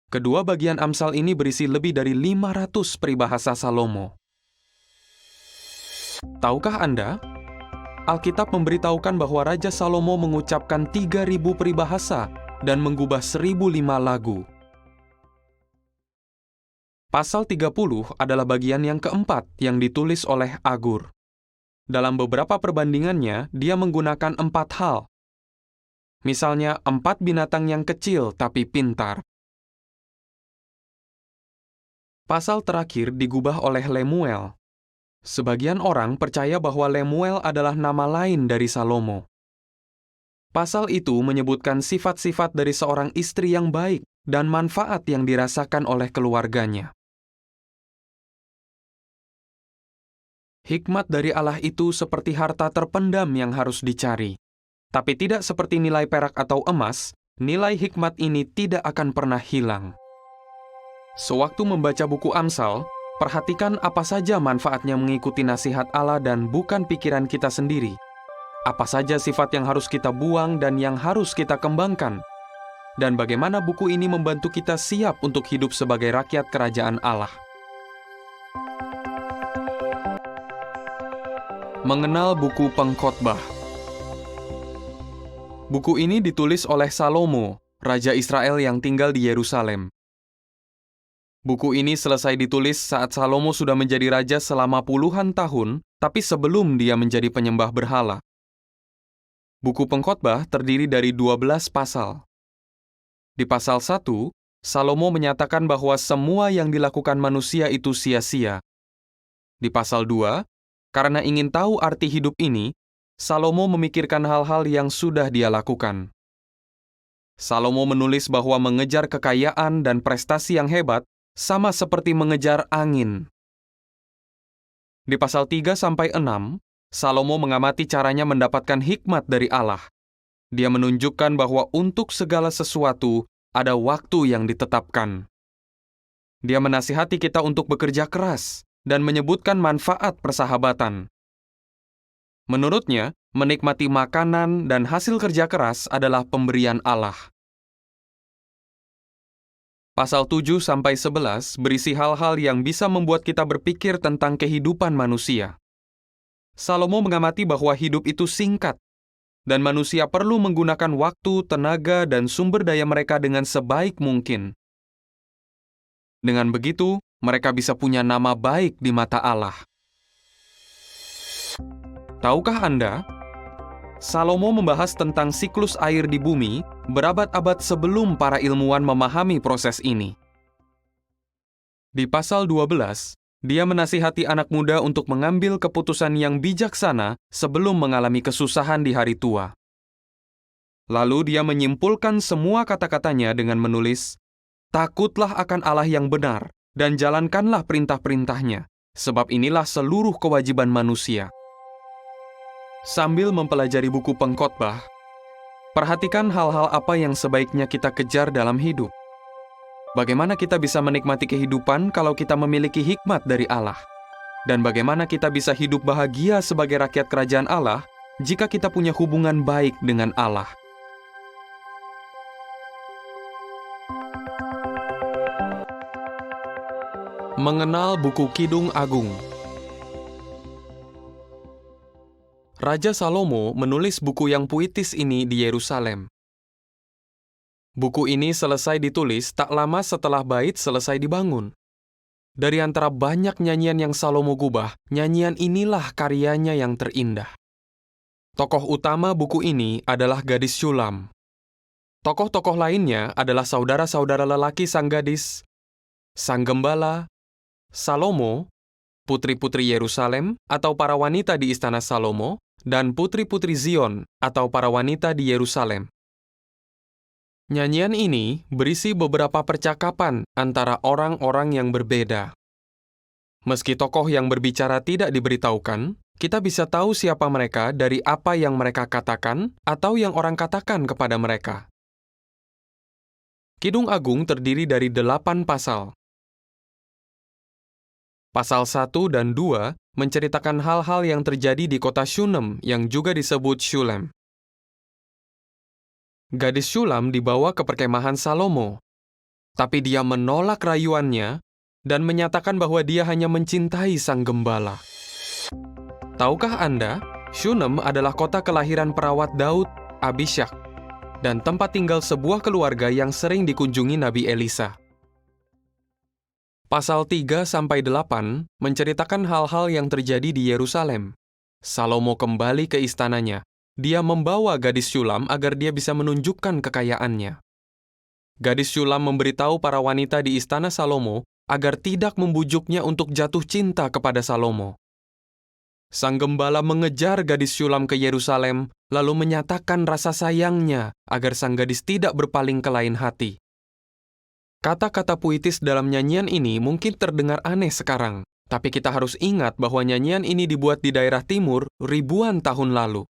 Kedua bagian Amsal ini berisi lebih dari 500 peribahasa Salomo. Tahukah Anda? Alkitab memberitahukan bahwa Raja Salomo mengucapkan 3.000 peribahasa dan menggubah 1.005 lagu. Pasal 30 adalah bagian yang keempat yang ditulis oleh Agur. Dalam beberapa perbandingannya, dia menggunakan 4 hal. Misalnya, 4 binatang yang kecil tapi pintar. Pasal terakhir digubah oleh Lemuel, Sebagian orang percaya bahwa Lemuel adalah nama lain dari Salomo. Pasal itu menyebutkan sifat-sifat dari seorang istri yang baik dan manfaat yang dirasakan oleh keluarganya. Hikmat dari Allah itu seperti harta terpendam yang harus dicari. Tapi tidak seperti nilai perak atau emas, nilai hikmat ini tidak akan pernah hilang. Sewaktu membaca buku Amsal, perhatikan apa saja manfaatnya mengikuti nasihat Allah dan bukan pikiran kita sendiri. Apa saja sifat yang harus kita buang dan yang harus kita kembangkan. Dan bagaimana buku ini membantu kita siap untuk hidup sebagai rakyat kerajaan Allah. Mengenal buku Pengkhotbah. Buku ini ditulis oleh Salomo, Raja Israel yang tinggal di Yerusalem. Buku ini selesai ditulis saat Salomo sudah menjadi raja selama puluhan tahun, tapi sebelum dia menjadi penyembah berhala. Buku Pengkhotbah terdiri dari 12 pasal. Di pasal 1, Salomo menyatakan bahwa semua yang dilakukan manusia itu sia-sia. Di pasal 2, karena ingin tahu arti hidup ini, Salomo memikirkan hal-hal yang sudah dia lakukan. Salomo menulis bahwa mengejar kekayaan dan prestasi yang hebat sama seperti mengejar angin. Di pasal 3-6, Salomo mengamati caranya mendapatkan hikmat dari Allah. Dia menunjukkan bahwa untuk segala sesuatu ada waktu yang ditetapkan. Dia menasihati kita untuk bekerja keras dan menyebutkan manfaat persahabatan. Menurutnya, menikmati makanan dan hasil kerja keras adalah pemberian Allah. Pasal 7-11 berisi hal-hal yang bisa membuat kita berpikir tentang kehidupan manusia. Salomo mengamati bahwa hidup itu singkat, dan manusia perlu menggunakan waktu, tenaga, dan sumber daya mereka dengan sebaik mungkin. Dengan begitu, mereka bisa punya nama baik di mata Allah. Tahukah Anda? Salomo membahas tentang siklus air di bumi berabad-abad sebelum para ilmuwan memahami proses ini. Di pasal 12, dia menasihati anak muda untuk mengambil keputusan yang bijaksana sebelum mengalami kesusahan di hari tua. Lalu dia menyimpulkan semua kata-katanya dengan menulis, "Takutlah akan Allah yang benar, dan jalankanlah perintah-perintahnya, sebab inilah seluruh kewajiban manusia." Sambil mempelajari buku Pengkhotbah, perhatikan hal-hal apa yang sebaiknya kita kejar dalam hidup. Bagaimana kita bisa menikmati kehidupan kalau kita memiliki hikmat dari Allah? Dan bagaimana kita bisa hidup bahagia sebagai rakyat kerajaan Allah jika kita punya hubungan baik dengan Allah? Mengenal buku Kidung Agung. Raja Salomo menulis buku yang puitis ini di Yerusalem. Buku ini selesai ditulis tak lama setelah bait selesai dibangun. Dari antara banyak nyanyian yang Salomo gubah, nyanyian inilah karyanya yang terindah. Tokoh utama buku ini adalah gadis Syulam. Tokoh-tokoh lainnya adalah saudara-saudara lelaki sang gadis, sang gembala, Salomo, putri-putri Yerusalem atau para wanita di istana Salomo, dan putri-putri Zion atau para wanita di Yerusalem. Nyanyian ini berisi beberapa percakapan antara orang-orang yang berbeda. Meski tokoh yang berbicara tidak diberitahukan, kita bisa tahu siapa mereka dari apa yang mereka katakan atau yang orang katakan kepada mereka. Kidung Agung terdiri dari 8 pasal. Pasal 1 dan 2 menceritakan hal-hal yang terjadi di kota Shunem yang juga disebut Shulem. Gadis Syulam dibawa ke perkemahan Salomo, tapi dia menolak rayuannya dan menyatakan bahwa dia hanya mencintai sang gembala. Tahukah Anda, Shunem adalah kota kelahiran perawat Daud, Abishag, dan tempat tinggal sebuah keluarga yang sering dikunjungi Nabi Elisa. Pasal 3-8 menceritakan hal-hal yang terjadi di Yerusalem. Salomo kembali ke istananya. Dia membawa gadis Syulam agar dia bisa menunjukkan kekayaannya. Gadis Syulam memberitahu para wanita di istana Salomo agar tidak membujuknya untuk jatuh cinta kepada Salomo. Sang gembala mengejar gadis Syulam ke Yerusalem, lalu menyatakan rasa sayangnya agar sang gadis tidak berpaling ke lain hati. Kata-kata puitis dalam nyanyian ini mungkin terdengar aneh sekarang, tapi kita harus ingat bahwa nyanyian ini dibuat di daerah timur ribuan tahun lalu.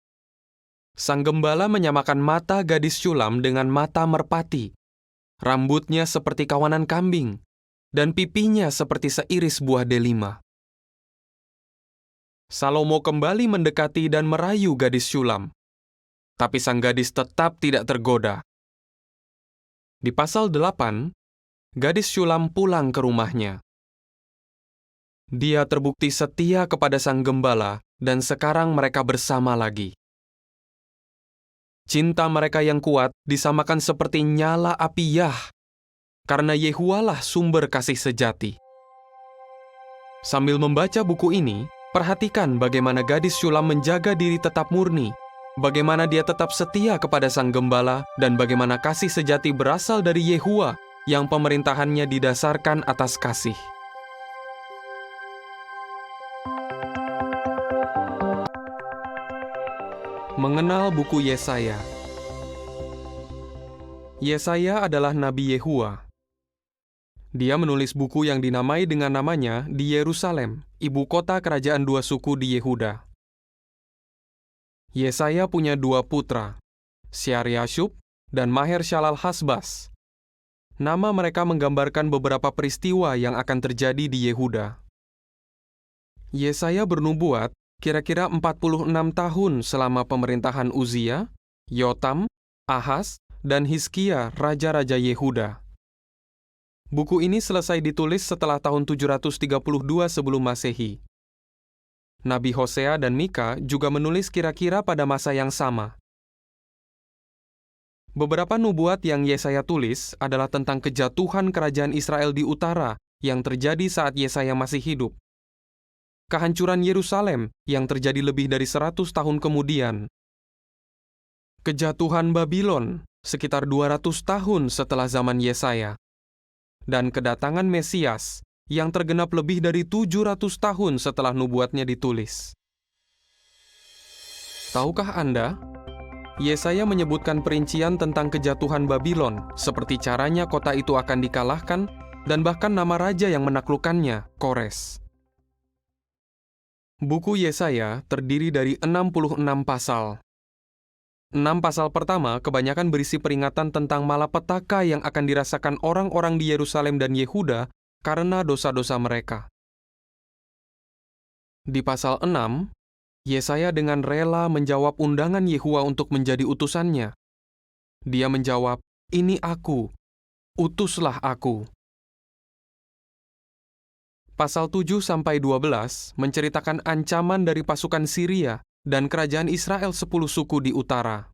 Sang gembala menyamakan mata gadis Syulam dengan mata merpati. Rambutnya seperti kawanan kambing, dan pipinya seperti seiris buah delima. Salomo kembali mendekati dan merayu gadis Syulam. Tapi sang gadis tetap tidak tergoda. Di pasal 8, gadis Syulam pulang ke rumahnya. Dia terbukti setia kepada sang gembala dan sekarang mereka bersama lagi. Cinta mereka yang kuat disamakan seperti nyala api Yah, karena Yehuwalah sumber kasih sejati. Sambil membaca buku ini, perhatikan bagaimana gadis Syulam menjaga diri tetap murni, bagaimana dia tetap setia kepada sang gembala, dan bagaimana kasih sejati berasal dari Yehuwa yang pemerintahannya didasarkan atas kasih. Mengenal buku Yesaya. Yesaya adalah Nabi Yehuwa. Dia menulis buku yang dinamai dengan namanya di Yerusalem, ibu kota kerajaan dua suku di Yehuda. Yesaya punya dua putra, Syar-Yashub dan Maher-Shalal-Hasbaz. Nama mereka menggambarkan beberapa peristiwa yang akan terjadi di Yehuda. Yesaya bernubuat kira-kira 46 tahun selama pemerintahan Uzia, Yotam, Ahaz, dan Hizkia, raja-raja Yehuda. Buku ini selesai ditulis setelah tahun 732 sebelum Masehi. Nabi Hosea dan Mika juga menulis kira-kira pada masa yang sama. Beberapa nubuat yang Yesaya tulis adalah tentang kejatuhan kerajaan Israel di utara yang terjadi saat Yesaya masih hidup. Kehancuran Yerusalem yang terjadi lebih dari 100 tahun kemudian. Kejatuhan Babylon sekitar 200 tahun setelah zaman Yesaya. Dan kedatangan Mesias yang tergenap lebih dari 700 tahun setelah nubuatnya ditulis. Tahukah Anda? Yesaya menyebutkan perincian tentang kejatuhan Babylon, seperti caranya kota itu akan dikalahkan, dan bahkan nama raja yang menaklukkannya, Kores. Buku Yesaya terdiri dari 66 pasal. 6 pasal pertama kebanyakan berisi peringatan tentang malapetaka yang akan dirasakan orang-orang di Yerusalem dan Yehuda karena dosa-dosa mereka. Di pasal 6, Yesaya dengan rela menjawab undangan Yehuwa untuk menjadi utusannya. Dia menjawab, "Ini aku, utuslah aku." Pasal 7-12 menceritakan ancaman dari pasukan Syria dan kerajaan Israel 10 suku di utara.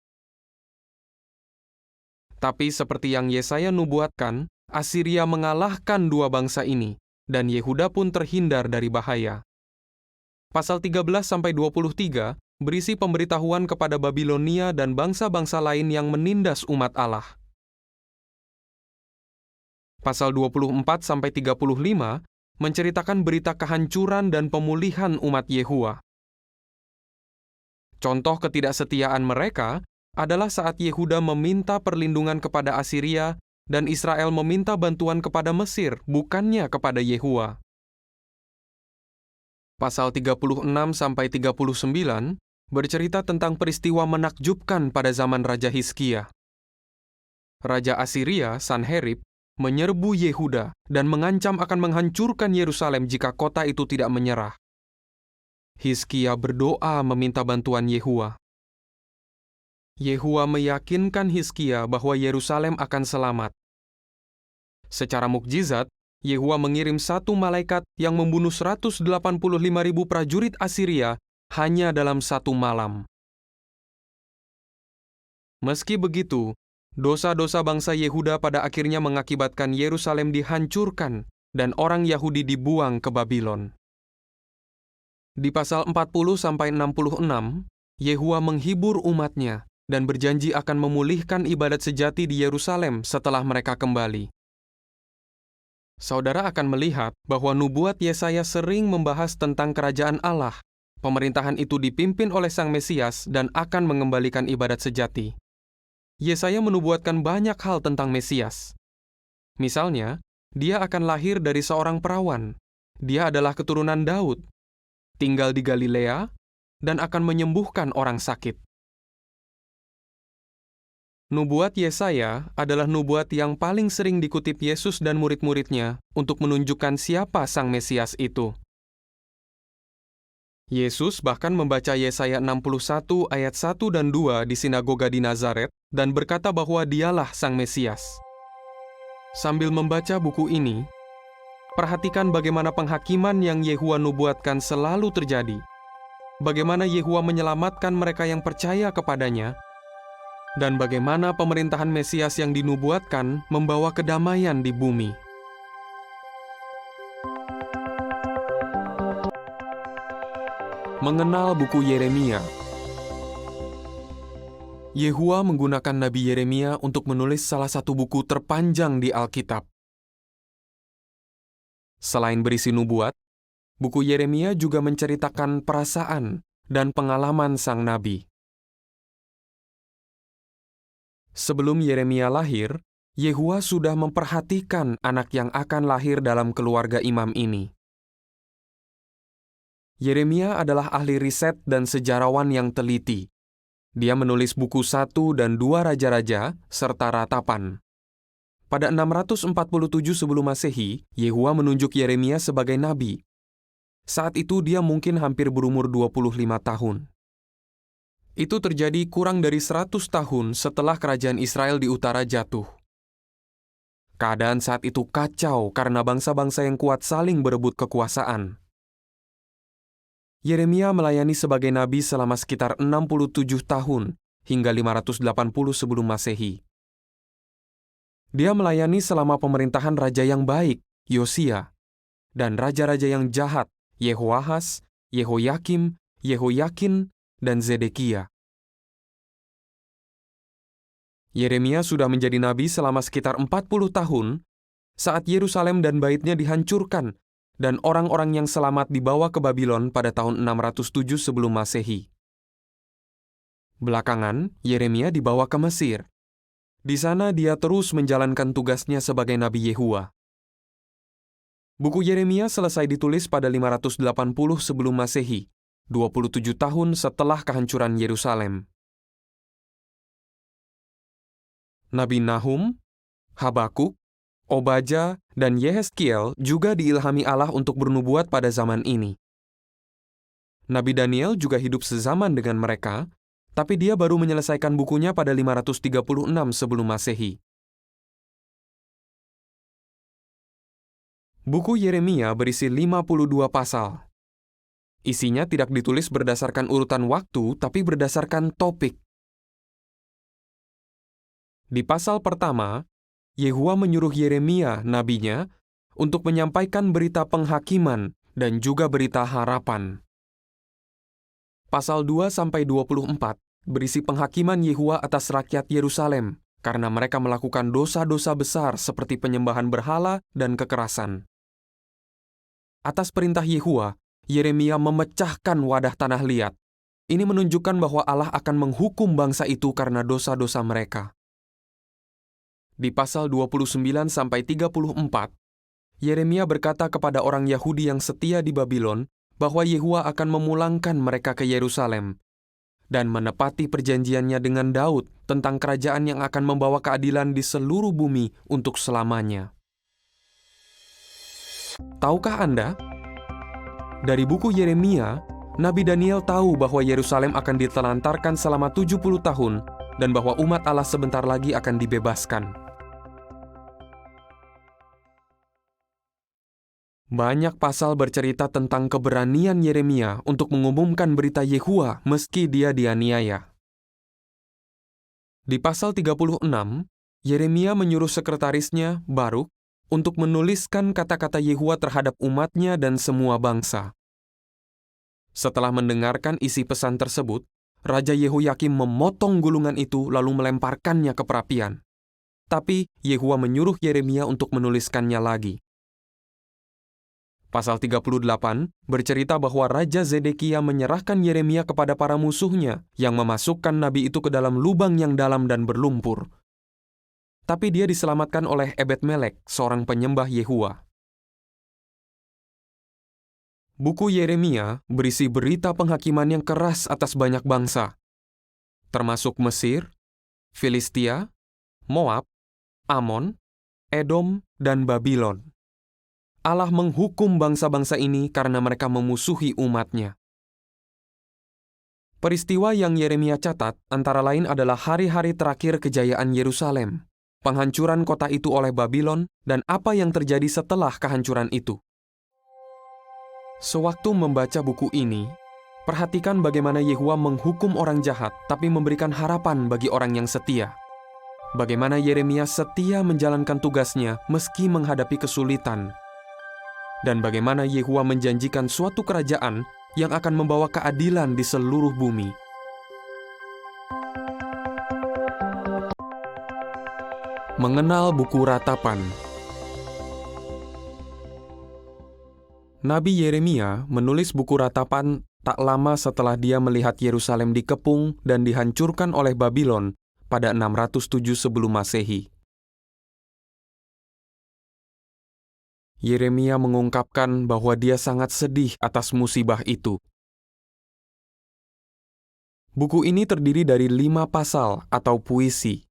Tapi seperti yang Yesaya nubuatkan, Asiria mengalahkan dua bangsa ini, dan Yehuda pun terhindar dari bahaya. Pasal 13-23 berisi pemberitahuan kepada Babilonia dan bangsa-bangsa lain yang menindas umat Allah. Pasal 24-35 menceritakan berita kehancuran dan pemulihan umat Yehuwa. Contoh ketidaksetiaan mereka adalah saat Yehuda meminta perlindungan kepada Asiria dan Israel meminta bantuan kepada Mesir, bukannya kepada Yehuwa. Pasal 36-39 bercerita tentang peristiwa menakjubkan pada zaman Raja Hizkia. Raja Asiria, Sanherib, menyerbu Yehuda dan mengancam akan menghancurkan Yerusalem jika kota itu tidak menyerah. Hizkia berdoa meminta bantuan Yehuwa. Yehuwa meyakinkan Hizkia bahwa Yerusalem akan selamat. Secara mukjizat, Yehuwa mengirim satu malaikat yang membunuh 185.000 prajurit Asiria hanya dalam satu malam. Meski begitu, dosa-dosa bangsa Yehuda pada akhirnya mengakibatkan Yerusalem dihancurkan dan orang Yahudi dibuang ke Babylon. Di pasal 40-66, Yehuwa menghibur umatnya dan berjanji akan memulihkan ibadat sejati di Yerusalem setelah mereka kembali. Saudara akan melihat bahwa nubuat Yesaya sering membahas tentang kerajaan Allah Pemerintahan itu dipimpin oleh Sang Mesias dan akan mengembalikan ibadat sejati. Yesaya menubuatkan banyak hal tentang Mesias. Misalnya, dia akan lahir dari seorang perawan. Dia adalah keturunan Daud, tinggal di Galilea, dan akan menyembuhkan orang sakit. Nubuat Yesaya adalah nubuat yang paling sering dikutip Yesus dan murid-muridnya untuk menunjukkan siapa Sang Mesias itu. Yesus bahkan membaca Yesaya 61 ayat 1 dan 2 di sinagoga di Nazaret dan berkata bahwa dialah Sang Mesias. Sambil membaca buku ini, perhatikan bagaimana penghakiman yang Yehua nubuatkan selalu terjadi. Bagaimana Yehua menyelamatkan mereka yang percaya kepadanya, dan bagaimana pemerintahan Mesias yang dinubuatkan membawa kedamaian di bumi. Mengenal buku Yeremia. Yehua menggunakan Nabi Yeremia untuk menulis salah satu buku terpanjang di Alkitab. Selain berisi nubuat, buku Yeremia juga menceritakan perasaan dan pengalaman sang nabi. Sebelum Yeremia lahir, Yehua sudah memperhatikan anak yang akan lahir dalam keluarga imam ini. Yeremia adalah ahli riset dan sejarawan yang teliti. Dia menulis buku 1 dan 2 Raja-Raja serta Ratapan. Pada 647 sebelum Masehi, Yehua menunjuk Yeremia sebagai nabi. Saat itu dia mungkin hampir berumur 25 tahun. Itu terjadi kurang dari 100 tahun setelah kerajaan Israel di utara jatuh. Keadaan saat itu kacau karena bangsa-bangsa yang kuat saling berebut kekuasaan. Yeremia melayani sebagai nabi selama sekitar 67 tahun hingga 580 sebelum Masehi. Dia melayani selama pemerintahan raja yang baik, Yosia, dan raja-raja yang jahat, Yehoahas, Yehoyakim, Yehoyakin, dan Zedekia. Yeremia sudah menjadi nabi selama sekitar 40 tahun saat Yerusalem dan baitnya dihancurkan dan orang-orang yang selamat dibawa ke Babylon pada tahun 607 sebelum Masehi. Belakangan, Yeremia dibawa ke Mesir. Di sana dia terus menjalankan tugasnya sebagai Nabi Yehua. Buku Yeremia selesai ditulis pada 580 sebelum Masehi, 27 tahun setelah kehancuran Yerusalem. Nabi Nahum, Habakuk, Obaja, dan Yehezkiel juga diilhami Allah untuk bernubuat pada zaman ini. Nabi Daniel juga hidup sezaman dengan mereka, tapi dia baru menyelesaikan bukunya pada 536 sebelum Masehi. Buku Yeremia berisi 52 pasal. Isinya tidak ditulis berdasarkan urutan waktu, tapi berdasarkan topik. Di pasal pertama, Yehua menyuruh Yeremia, nabinya, untuk menyampaikan berita penghakiman dan juga berita harapan. Pasal 2-24 berisi penghakiman Yehua atas rakyat Yerusalem karena mereka melakukan dosa-dosa besar seperti penyembahan berhala dan kekerasan. Atas perintah Yehua, Yeremia memecahkan wadah tanah liat. Ini menunjukkan bahwa Allah akan menghukum bangsa itu karena dosa-dosa mereka. Di pasal 29-34, Yeremia berkata kepada orang Yahudi yang setia di Babylon bahwa Yehua akan memulangkan mereka ke Yerusalem dan menepati perjanjiannya dengan Daud tentang kerajaan yang akan membawa keadilan di seluruh bumi untuk selamanya. Tahukah Anda? Dari buku Yeremia, Nabi Daniel tahu bahwa Yerusalem akan ditelantarkan selama 70 tahun dan bahwa umat Allah sebentar lagi akan dibebaskan. Banyak pasal bercerita tentang keberanian Yeremia untuk mengumumkan berita Yehua meski dia dianiaya. Di pasal 36, Yeremia menyuruh sekretarisnya, Baruk, untuk menuliskan kata-kata Yehua terhadap umatnya dan semua bangsa. Setelah mendengarkan isi pesan tersebut, Raja Yehoyakim memotong gulungan itu lalu melemparkannya ke perapian. Tapi Yehua menyuruh Yeremia untuk menuliskannya lagi. Pasal 38 bercerita bahwa Raja Zedekia menyerahkan Yeremia kepada para musuhnya yang memasukkan nabi itu ke dalam lubang yang dalam dan berlumpur. Tapi dia diselamatkan oleh Ebed-Melek, seorang penyembah Yehua. Buku Yeremia berisi berita penghakiman yang keras atas banyak bangsa, termasuk Mesir, Filistia, Moab, Amon, Edom, dan Babylon. Allah menghukum bangsa-bangsa ini karena mereka memusuhi umat-Nya. Peristiwa yang Yeremia catat antara lain adalah hari-hari terakhir kejayaan Yerusalem, penghancuran kota itu oleh Babylon, dan apa yang terjadi setelah kehancuran itu. Sewaktu membaca buku ini, perhatikan bagaimana Yehua menghukum orang jahat tapi memberikan harapan bagi orang yang setia. Bagaimana Yeremia setia menjalankan tugasnya meski menghadapi kesulitan. Dan bagaimana Yehua menjanjikan suatu kerajaan yang akan membawa keadilan di seluruh bumi. Mengenal buku ratapan. Nabi Yeremia menulis buku ratapan tak lama setelah dia melihat Yerusalem dikepung dan dihancurkan oleh Babylon pada 607 sebelum Masehi. Yeremia mengungkapkan bahwa dia sangat sedih atas musibah itu. Buku ini terdiri dari 5 pasal atau puisi.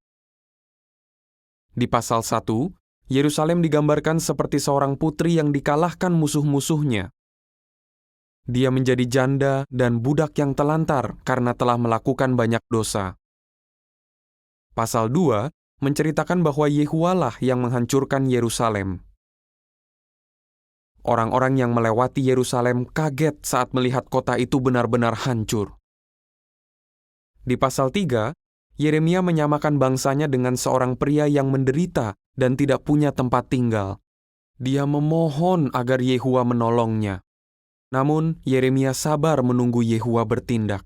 Di pasal 1, Yerusalem digambarkan seperti seorang putri yang dikalahkan musuh-musuhnya. Dia menjadi janda dan budak yang telantar karena telah melakukan banyak dosa. Pasal 2 menceritakan bahwa Yehualah yang menghancurkan Yerusalem. Orang-orang yang melewati Yerusalem kaget saat melihat kota itu benar-benar hancur. Di pasal 3, Yeremia menyamakan bangsanya dengan seorang pria yang menderita dan tidak punya tempat tinggal. Dia memohon agar Yehua menolongnya. Namun, Yeremia sabar menunggu Yehua bertindak.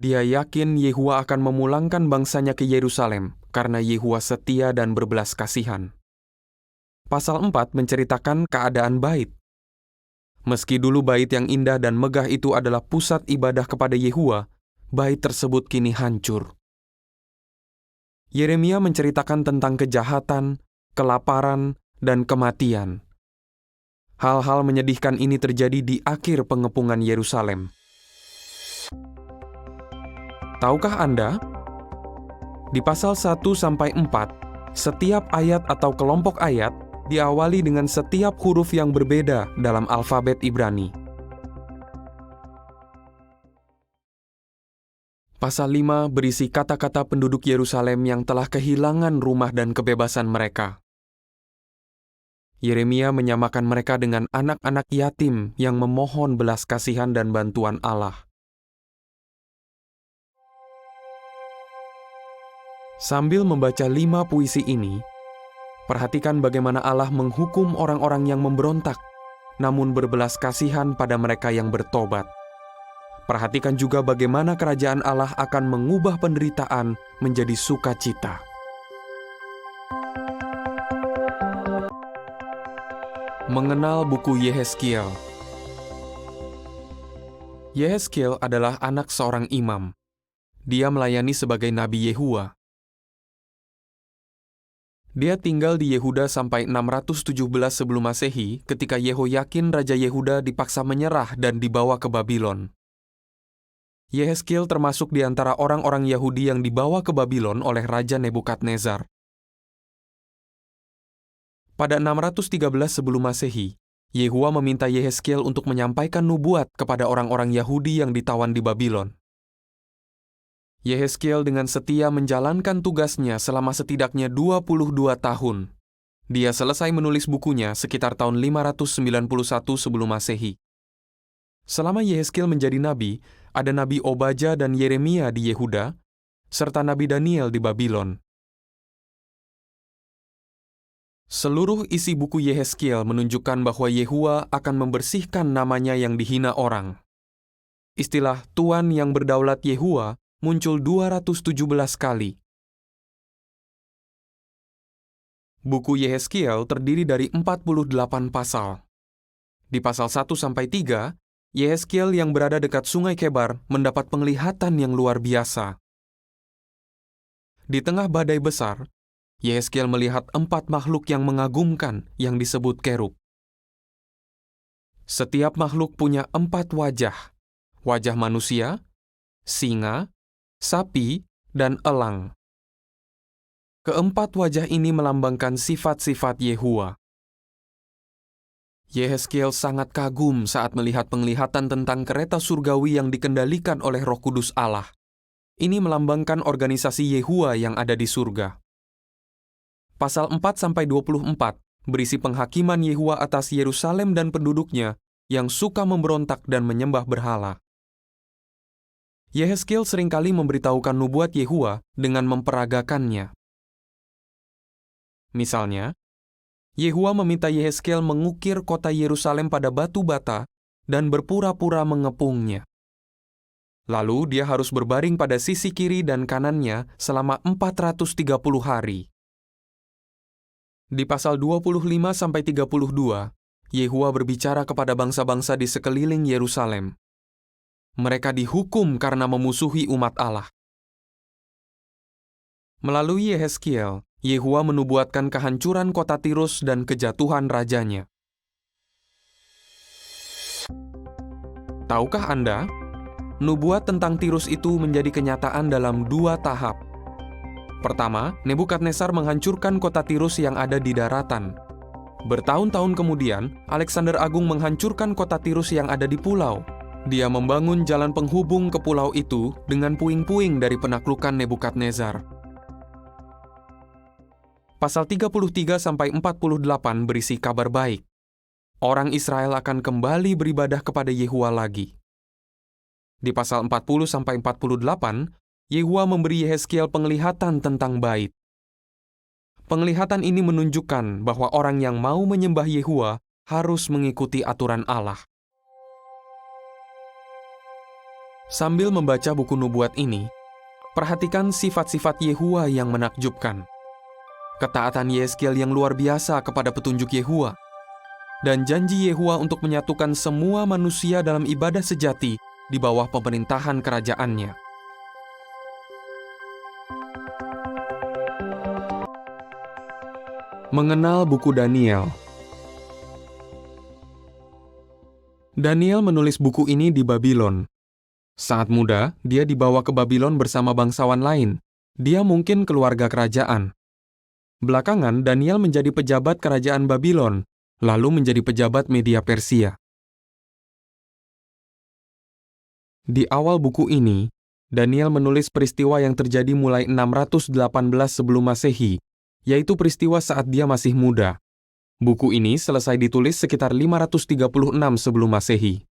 Dia yakin Yehua akan memulangkan bangsanya ke Yerusalem karena Yehua setia dan berbelas kasihan. Pasal 4 menceritakan keadaan bait. Meski dulu bait yang indah dan megah itu adalah pusat ibadah kepada Yehua, bait tersebut kini hancur. Yeremia menceritakan tentang kejahatan, kelaparan, dan kematian. Hal-hal menyedihkan ini terjadi di akhir pengepungan Yerusalem. Tahukah Anda? Di pasal 1-4, setiap ayat atau kelompok ayat diawali dengan setiap huruf yang berbeda dalam alfabet Ibrani. Pasal 5 berisi kata-kata penduduk Yerusalem yang telah kehilangan rumah dan kebebasan mereka. Yeremia menyamakan mereka dengan anak-anak yatim yang memohon belas kasihan dan bantuan Allah. Sambil membaca 5 puisi ini, perhatikan bagaimana Allah menghukum orang-orang yang memberontak, namun berbelas kasihan pada mereka yang bertobat. Perhatikan juga bagaimana kerajaan Allah akan mengubah penderitaan menjadi sukacita. Mengenal buku Yehezkiel. Yehezkiel adalah anak seorang imam. Dia melayani sebagai Nabi Yehua. Dia tinggal di Yehuda sampai 617 sebelum Masehi ketika Yehoyakin Raja Yehuda dipaksa menyerah dan dibawa ke Babylon. Yehezkiel termasuk di antara orang-orang Yahudi yang dibawa ke Babylon oleh Raja Nebukadnezar. Pada 613 sebelum Masehi, Yehua meminta Yehezkiel untuk menyampaikan nubuat kepada orang-orang Yahudi yang ditawan di Babylon. Yehezkiel dengan setia menjalankan tugasnya selama setidaknya 22 tahun. Dia selesai menulis bukunya sekitar tahun 591 sebelum Masehi. Selama Yehezkiel menjadi nabi, ada Nabi Obaja dan Yeremia di Yehuda, serta Nabi Daniel di Babylon. Seluruh isi buku Yehezkiel menunjukkan bahwa Yehua akan membersihkan namanya yang dihina orang. Istilah Tuan yang berdaulat Yehua muncul 217 kali. Buku Yehezkiel terdiri dari 48 pasal. Di pasal 1-3, Yehezkiel yang berada dekat Sungai Kebar mendapat penglihatan yang luar biasa. Di tengah badai besar, Yehezkiel melihat 4 makhluk yang mengagumkan yang disebut kerub. Setiap makhluk punya 4 wajah. Wajah manusia, singa, sapi, dan elang. Keempat wajah ini melambangkan sifat-sifat Yehuwa. Yehezkiel sangat kagum saat melihat penglihatan tentang kereta surgawi yang dikendalikan oleh Roh Kudus Allah. Ini melambangkan organisasi Yehuwa yang ada di surga. Pasal 4-24 berisi penghakiman Yehuwa atas Yerusalem dan penduduknya yang suka memberontak dan menyembah berhala. Yehezkiel seringkali memberitahukan nubuat Yehuwa dengan memperagakannya. Misalnya, Yehuwa meminta Yehezkiel mengukir kota Yerusalem pada batu bata dan berpura-pura mengepungnya. Lalu dia harus berbaring pada sisi kiri dan kanannya selama 430 hari. Di pasal 25-32, Yehuwa berbicara kepada bangsa-bangsa di sekeliling Yerusalem. Mereka dihukum karena memusuhi umat Allah. Melalui Yehezkiel, Yehuwa menubuatkan kehancuran kota Tirus dan kejatuhan rajanya. Tahukah Anda, nubuat tentang Tirus itu menjadi kenyataan dalam 2 tahap. Pertama, Nebukadnezar menghancurkan kota Tirus yang ada di daratan. Bertahun-tahun kemudian, Alexander Agung menghancurkan kota Tirus yang ada di pulau. Dia membangun jalan penghubung ke pulau itu dengan puing-puing dari penaklukan Nebukadnezar. Pasal 33-48 berisi kabar baik. Orang Israel akan kembali beribadah kepada Yehuwa lagi. Di pasal 40-48, Yehuwa memberi Yehezkiel penglihatan tentang bait. Penglihatan ini menunjukkan bahwa orang yang mau menyembah Yehuwa harus mengikuti aturan Allah. Sambil membaca buku nubuat ini, perhatikan sifat-sifat Yehuwa yang menakjubkan. Ketaatan Yehezkiel yang luar biasa kepada petunjuk Yehuwa, dan janji Yehuwa untuk menyatukan semua manusia dalam ibadah sejati di bawah pemerintahan kerajaannya. Mengenal buku Daniel. Daniel menulis buku ini di Babylon. Saat muda, dia dibawa ke Babylon bersama bangsawan lain. Dia mungkin keluarga kerajaan. Belakangan, Daniel menjadi pejabat kerajaan Babylon, lalu menjadi pejabat media Persia. Di awal buku ini, Daniel menulis peristiwa yang terjadi mulai 618 sebelum Masehi, yaitu peristiwa saat dia masih muda. Buku ini selesai ditulis sekitar 536 sebelum Masehi.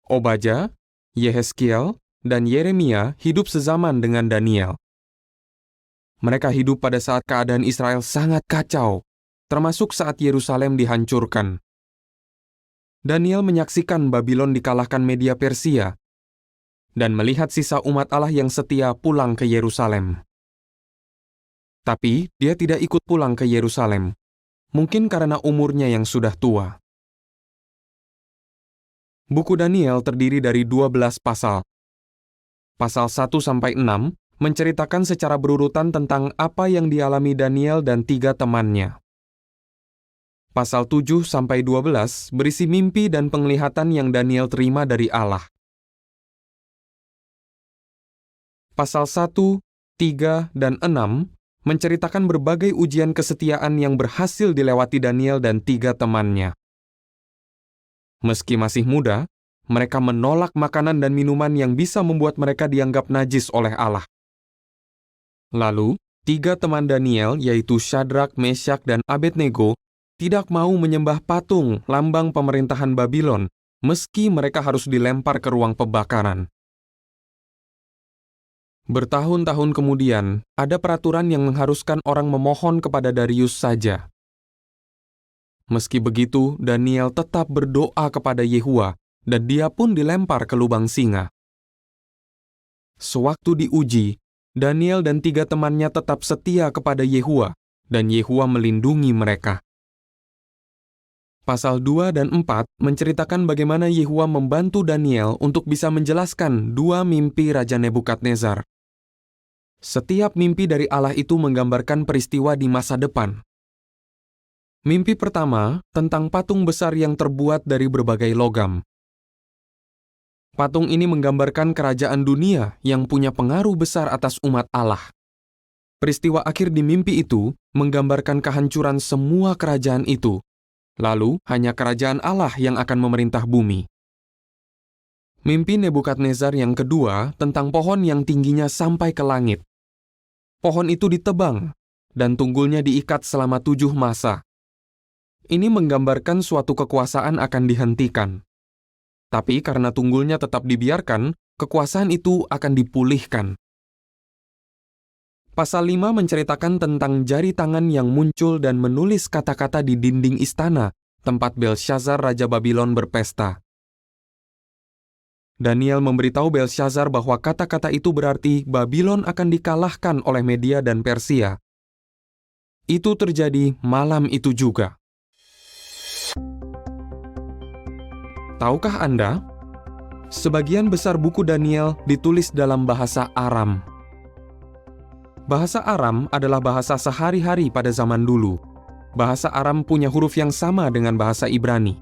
Obadja, Yehezkiel, dan Yeremia hidup sezaman dengan Daniel. Mereka hidup pada saat keadaan Israel sangat kacau, termasuk saat Yerusalem dihancurkan. Daniel menyaksikan Babylon dikalahkan media Persia dan melihat sisa umat Allah yang setia pulang ke Yerusalem. Tapi dia tidak ikut pulang ke Yerusalem, mungkin karena umurnya yang sudah tua. Buku Daniel terdiri dari 12 pasal. Pasal 1-6 menceritakan secara berurutan tentang apa yang dialami Daniel dan 3 temannya. Pasal 7-12 berisi mimpi dan penglihatan yang Daniel terima dari Allah. Pasal 1, 3, dan 6 menceritakan berbagai ujian kesetiaan yang berhasil dilewati Daniel dan 3 temannya. Meski masih muda, mereka menolak makanan dan minuman yang bisa membuat mereka dianggap najis oleh Allah. Lalu, 3 teman Daniel, yaitu Syadrak, Meshak, dan Abednego, tidak mau menyembah patung lambang pemerintahan Babylon, meski mereka harus dilempar ke ruang pembakaran. Bertahun-tahun kemudian, ada peraturan yang mengharuskan orang memohon kepada Darius saja. Meski begitu, Daniel tetap berdoa kepada Yehuwa, dan dia pun dilempar ke lubang singa. Sewaktu diuji, Daniel dan 3 temannya tetap setia kepada Yehuwa, dan Yehuwa melindungi mereka. Pasal 2 dan 4 menceritakan bagaimana Yehua membantu Daniel untuk bisa menjelaskan dua mimpi Raja Nebukadnezar. Setiap mimpi dari Allah itu menggambarkan peristiwa di masa depan. Mimpi pertama tentang patung besar yang terbuat dari berbagai logam. Patung ini menggambarkan kerajaan dunia yang punya pengaruh besar atas umat Allah. Peristiwa akhir di mimpi itu menggambarkan kehancuran semua kerajaan itu. Lalu, hanya kerajaan Allah yang akan memerintah bumi. Mimpi Nebukadnezar yang kedua tentang pohon yang tingginya sampai ke langit. Pohon itu ditebang, dan tunggulnya diikat selama 7 masa. Ini menggambarkan suatu kekuasaan akan dihentikan. Tapi karena tunggulnya tetap dibiarkan, kekuasaan itu akan dipulihkan. Pasal 5 menceritakan tentang jari tangan yang muncul dan menulis kata-kata di dinding istana, tempat Belshazzar Raja Babylon berpesta. Daniel memberitahu Belshazzar bahwa kata-kata itu berarti Babylon akan dikalahkan oleh Media dan Persia. Itu terjadi malam itu juga. Tahukah Anda? Sebagian besar buku Daniel ditulis dalam bahasa Aram. Bahasa Aram adalah bahasa sehari-hari pada zaman dulu. Bahasa Aram punya huruf yang sama dengan bahasa Ibrani.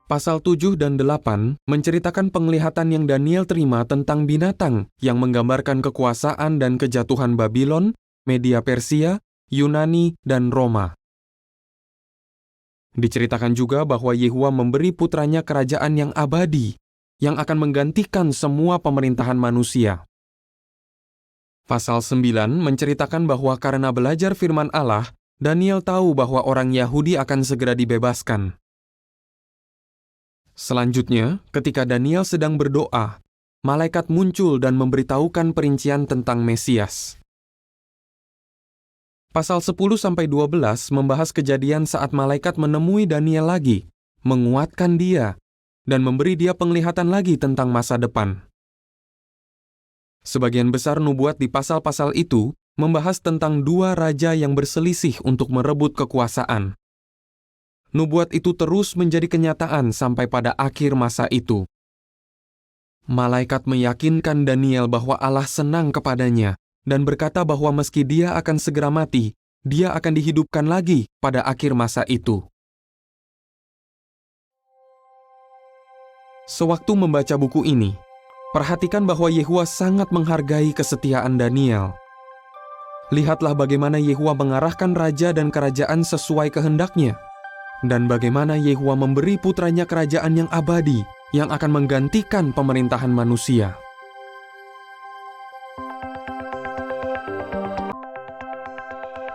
Pasal 7 dan 8 menceritakan penglihatan yang Daniel terima tentang binatang yang menggambarkan kekuasaan dan kejatuhan Babylon, Media Persia, Yunani, dan Roma. Diceritakan juga bahwa Yehua memberi putranya kerajaan yang abadi, yang akan menggantikan semua pemerintahan manusia. Pasal 9 menceritakan bahwa karena belajar firman Allah, Daniel tahu bahwa orang Yahudi akan segera dibebaskan. Selanjutnya, ketika Daniel sedang berdoa, malaikat muncul dan memberitahukan perincian tentang Mesias. Pasal 10-12 membahas kejadian saat malaikat menemui Daniel lagi, menguatkan dia, dan memberi dia penglihatan lagi tentang masa depan. Sebagian besar nubuat di pasal-pasal itu membahas tentang dua raja yang berselisih untuk merebut kekuasaan. Nubuat itu terus menjadi kenyataan sampai pada akhir masa itu. Malaikat meyakinkan Daniel bahwa Allah senang kepadanya dan berkata bahwa meski dia akan segera mati, dia akan dihidupkan lagi pada akhir masa itu. Sewaktu membaca buku ini, perhatikan bahwa Yehua sangat menghargai kesetiaan Daniel. Lihatlah bagaimana Yehua mengarahkan raja dan kerajaan sesuai kehendaknya, dan bagaimana Yehua memberi putranya kerajaan yang abadi yang akan menggantikan pemerintahan manusia.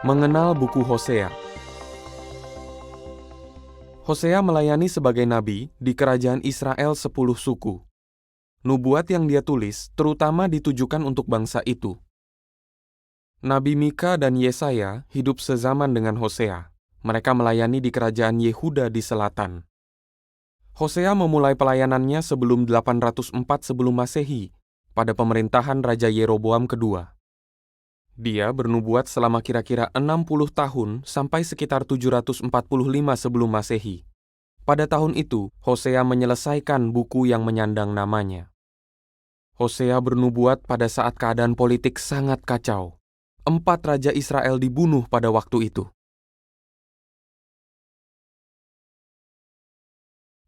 Mengenal buku Hosea. Hosea melayani sebagai nabi di kerajaan Israel 10 suku. Nubuat yang dia tulis terutama ditujukan untuk bangsa itu. Nabi Mika dan Yesaya hidup sezaman dengan Hosea. Mereka melayani di kerajaan Yehuda di selatan. Hosea memulai pelayanannya sebelum 804 sebelum Masehi, pada pemerintahan Raja Yeroboam kedua. Dia bernubuat selama kira-kira 60 tahun sampai sekitar 745 sebelum Masehi. Pada tahun itu, Hosea menyelesaikan buku yang menyandang namanya. Hosea bernubuat pada saat keadaan politik sangat kacau. 4 raja Israel dibunuh pada waktu itu.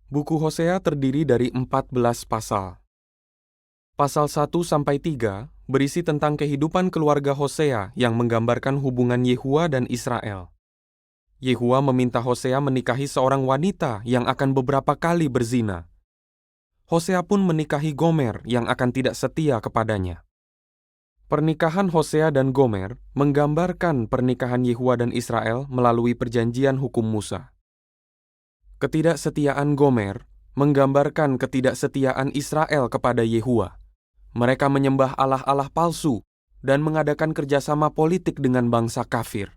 Buku Hosea terdiri dari 14 pasal. Pasal 1-3 berisi tentang kehidupan keluarga Hosea yang menggambarkan hubungan Yehua dan Israel. Yehua meminta Hosea menikahi seorang wanita yang akan beberapa kali berzina. Hosea pun menikahi Gomer yang akan tidak setia kepadanya. Pernikahan Hosea dan Gomer menggambarkan pernikahan Yehua dan Israel melalui perjanjian hukum Musa. Ketidaksetiaan Gomer menggambarkan ketidaksetiaan Israel kepada Yehua. Mereka menyembah allah-allah palsu dan mengadakan kerjasama politik dengan bangsa kafir.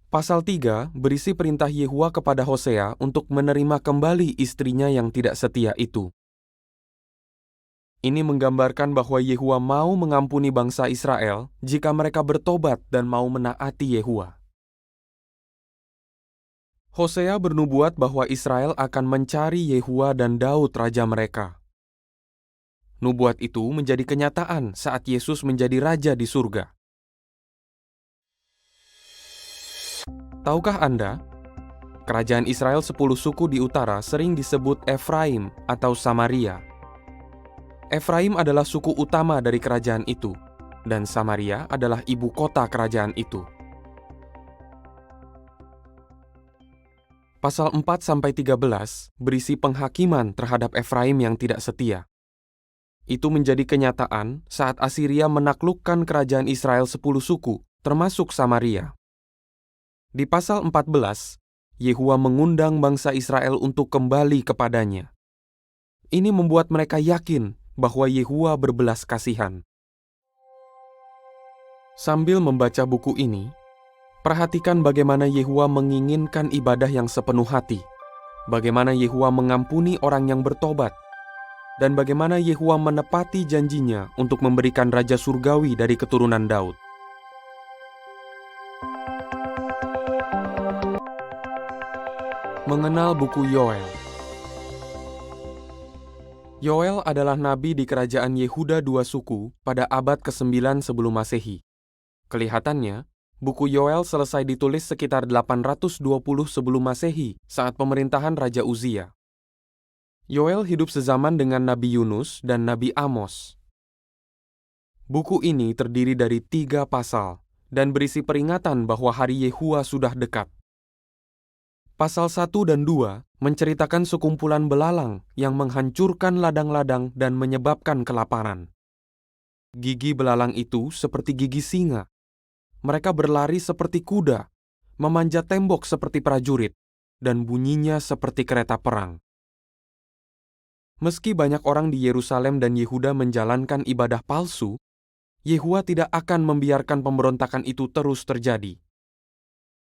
Pasal 3 berisi perintah Yehua kepada Hosea untuk menerima kembali istrinya yang tidak setia itu. Ini menggambarkan bahwa Yehua mau mengampuni bangsa Israel jika mereka bertobat dan mau menaati Yehua. Hosea bernubuat bahwa Israel akan mencari Yehua dan Daud raja mereka. Nubuat itu menjadi kenyataan saat Yesus menjadi raja di surga. Tahukah Anda, kerajaan Israel 10 suku di utara sering disebut Efraim atau Samaria. Efraim adalah suku utama dari kerajaan itu, dan Samaria adalah ibu kota kerajaan itu. Pasal 4-13 berisi penghakiman terhadap Efraim yang tidak setia. Itu menjadi kenyataan saat Asiria menaklukkan kerajaan Israel 10 suku, termasuk Samaria. Di pasal 14, Yehua mengundang bangsa Israel untuk kembali kepadanya. Ini membuat mereka yakin bahwa Yehua berbelas kasihan. Sambil membaca buku ini, perhatikan bagaimana Yehua menginginkan ibadah yang sepenuh hati, bagaimana Yehua mengampuni orang yang bertobat, dan bagaimana Yehua menepati janjinya untuk memberikan Raja Surgawi dari keturunan Daud. Mengenal buku Yoel. Yoel adalah nabi di kerajaan Yehuda dua suku pada abad ke-9 sebelum Masehi. Kelihatannya, buku Yoel selesai ditulis sekitar 820 sebelum Masehi saat pemerintahan Raja Uzia. Yoel hidup sezaman dengan Nabi Yunus dan Nabi Amos. Buku ini terdiri dari 3 pasal dan berisi peringatan bahwa hari Yehua sudah dekat. Pasal 1 dan 2 menceritakan sekumpulan belalang yang menghancurkan ladang-ladang dan menyebabkan kelaparan. Gigi belalang itu seperti gigi singa. Mereka berlari seperti kuda, memanjat tembok seperti prajurit, dan bunyinya seperti kereta perang. Meski banyak orang di Yerusalem dan Yehuda menjalankan ibadah palsu, Yehua tidak akan membiarkan pemberontakan itu terus terjadi.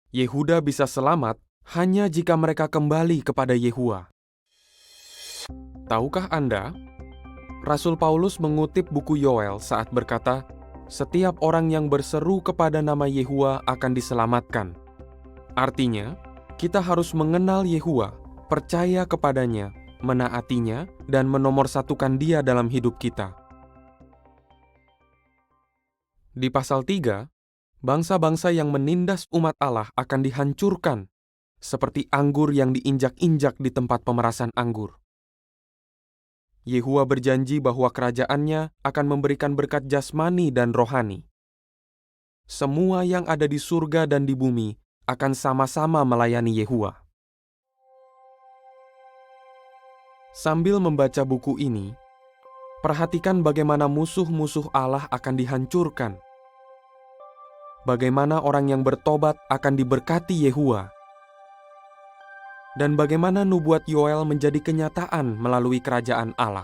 Yehuda bisa selamat hanya jika mereka kembali kepada Yehua. Tahukah Anda, Rasul Paulus mengutip buku Yoel saat berkata, "Setiap orang yang berseru kepada nama Yehua akan diselamatkan." Artinya, kita harus mengenal Yehua, percaya kepadanya, menaatinya, dan menomorsatukan Dia dalam hidup kita. Di pasal 3, bangsa-bangsa yang menindas umat Allah akan dihancurkan, seperti anggur yang diinjak-injak di tempat pemerasan anggur. Yehua berjanji bahwa kerajaannya akan memberikan berkat jasmani dan rohani. Semua yang ada di surga dan di bumi akan sama-sama melayani Yehua. Sambil membaca buku ini, perhatikan bagaimana musuh-musuh Allah akan dihancurkan. Bagaimana orang yang bertobat akan diberkati Yehua. Dan bagaimana nubuat Yoel menjadi kenyataan melalui kerajaan Allah.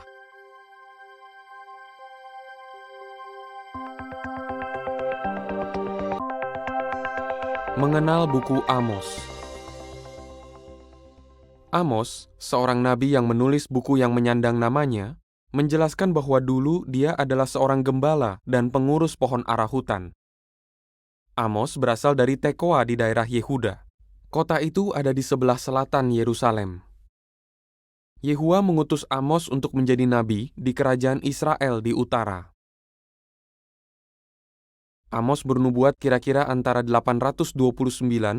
Mengenal buku Amos. Amos, seorang nabi yang menulis buku yang menyandang namanya, menjelaskan bahwa dulu dia adalah seorang gembala dan pengurus pohon ara hutan. Amos berasal dari Tekoa di daerah Yehuda. Kota itu ada di sebelah selatan Yerusalem. Yehua mengutus Amos untuk menjadi nabi di kerajaan Israel di utara. Amos bernubuat kira-kira antara 829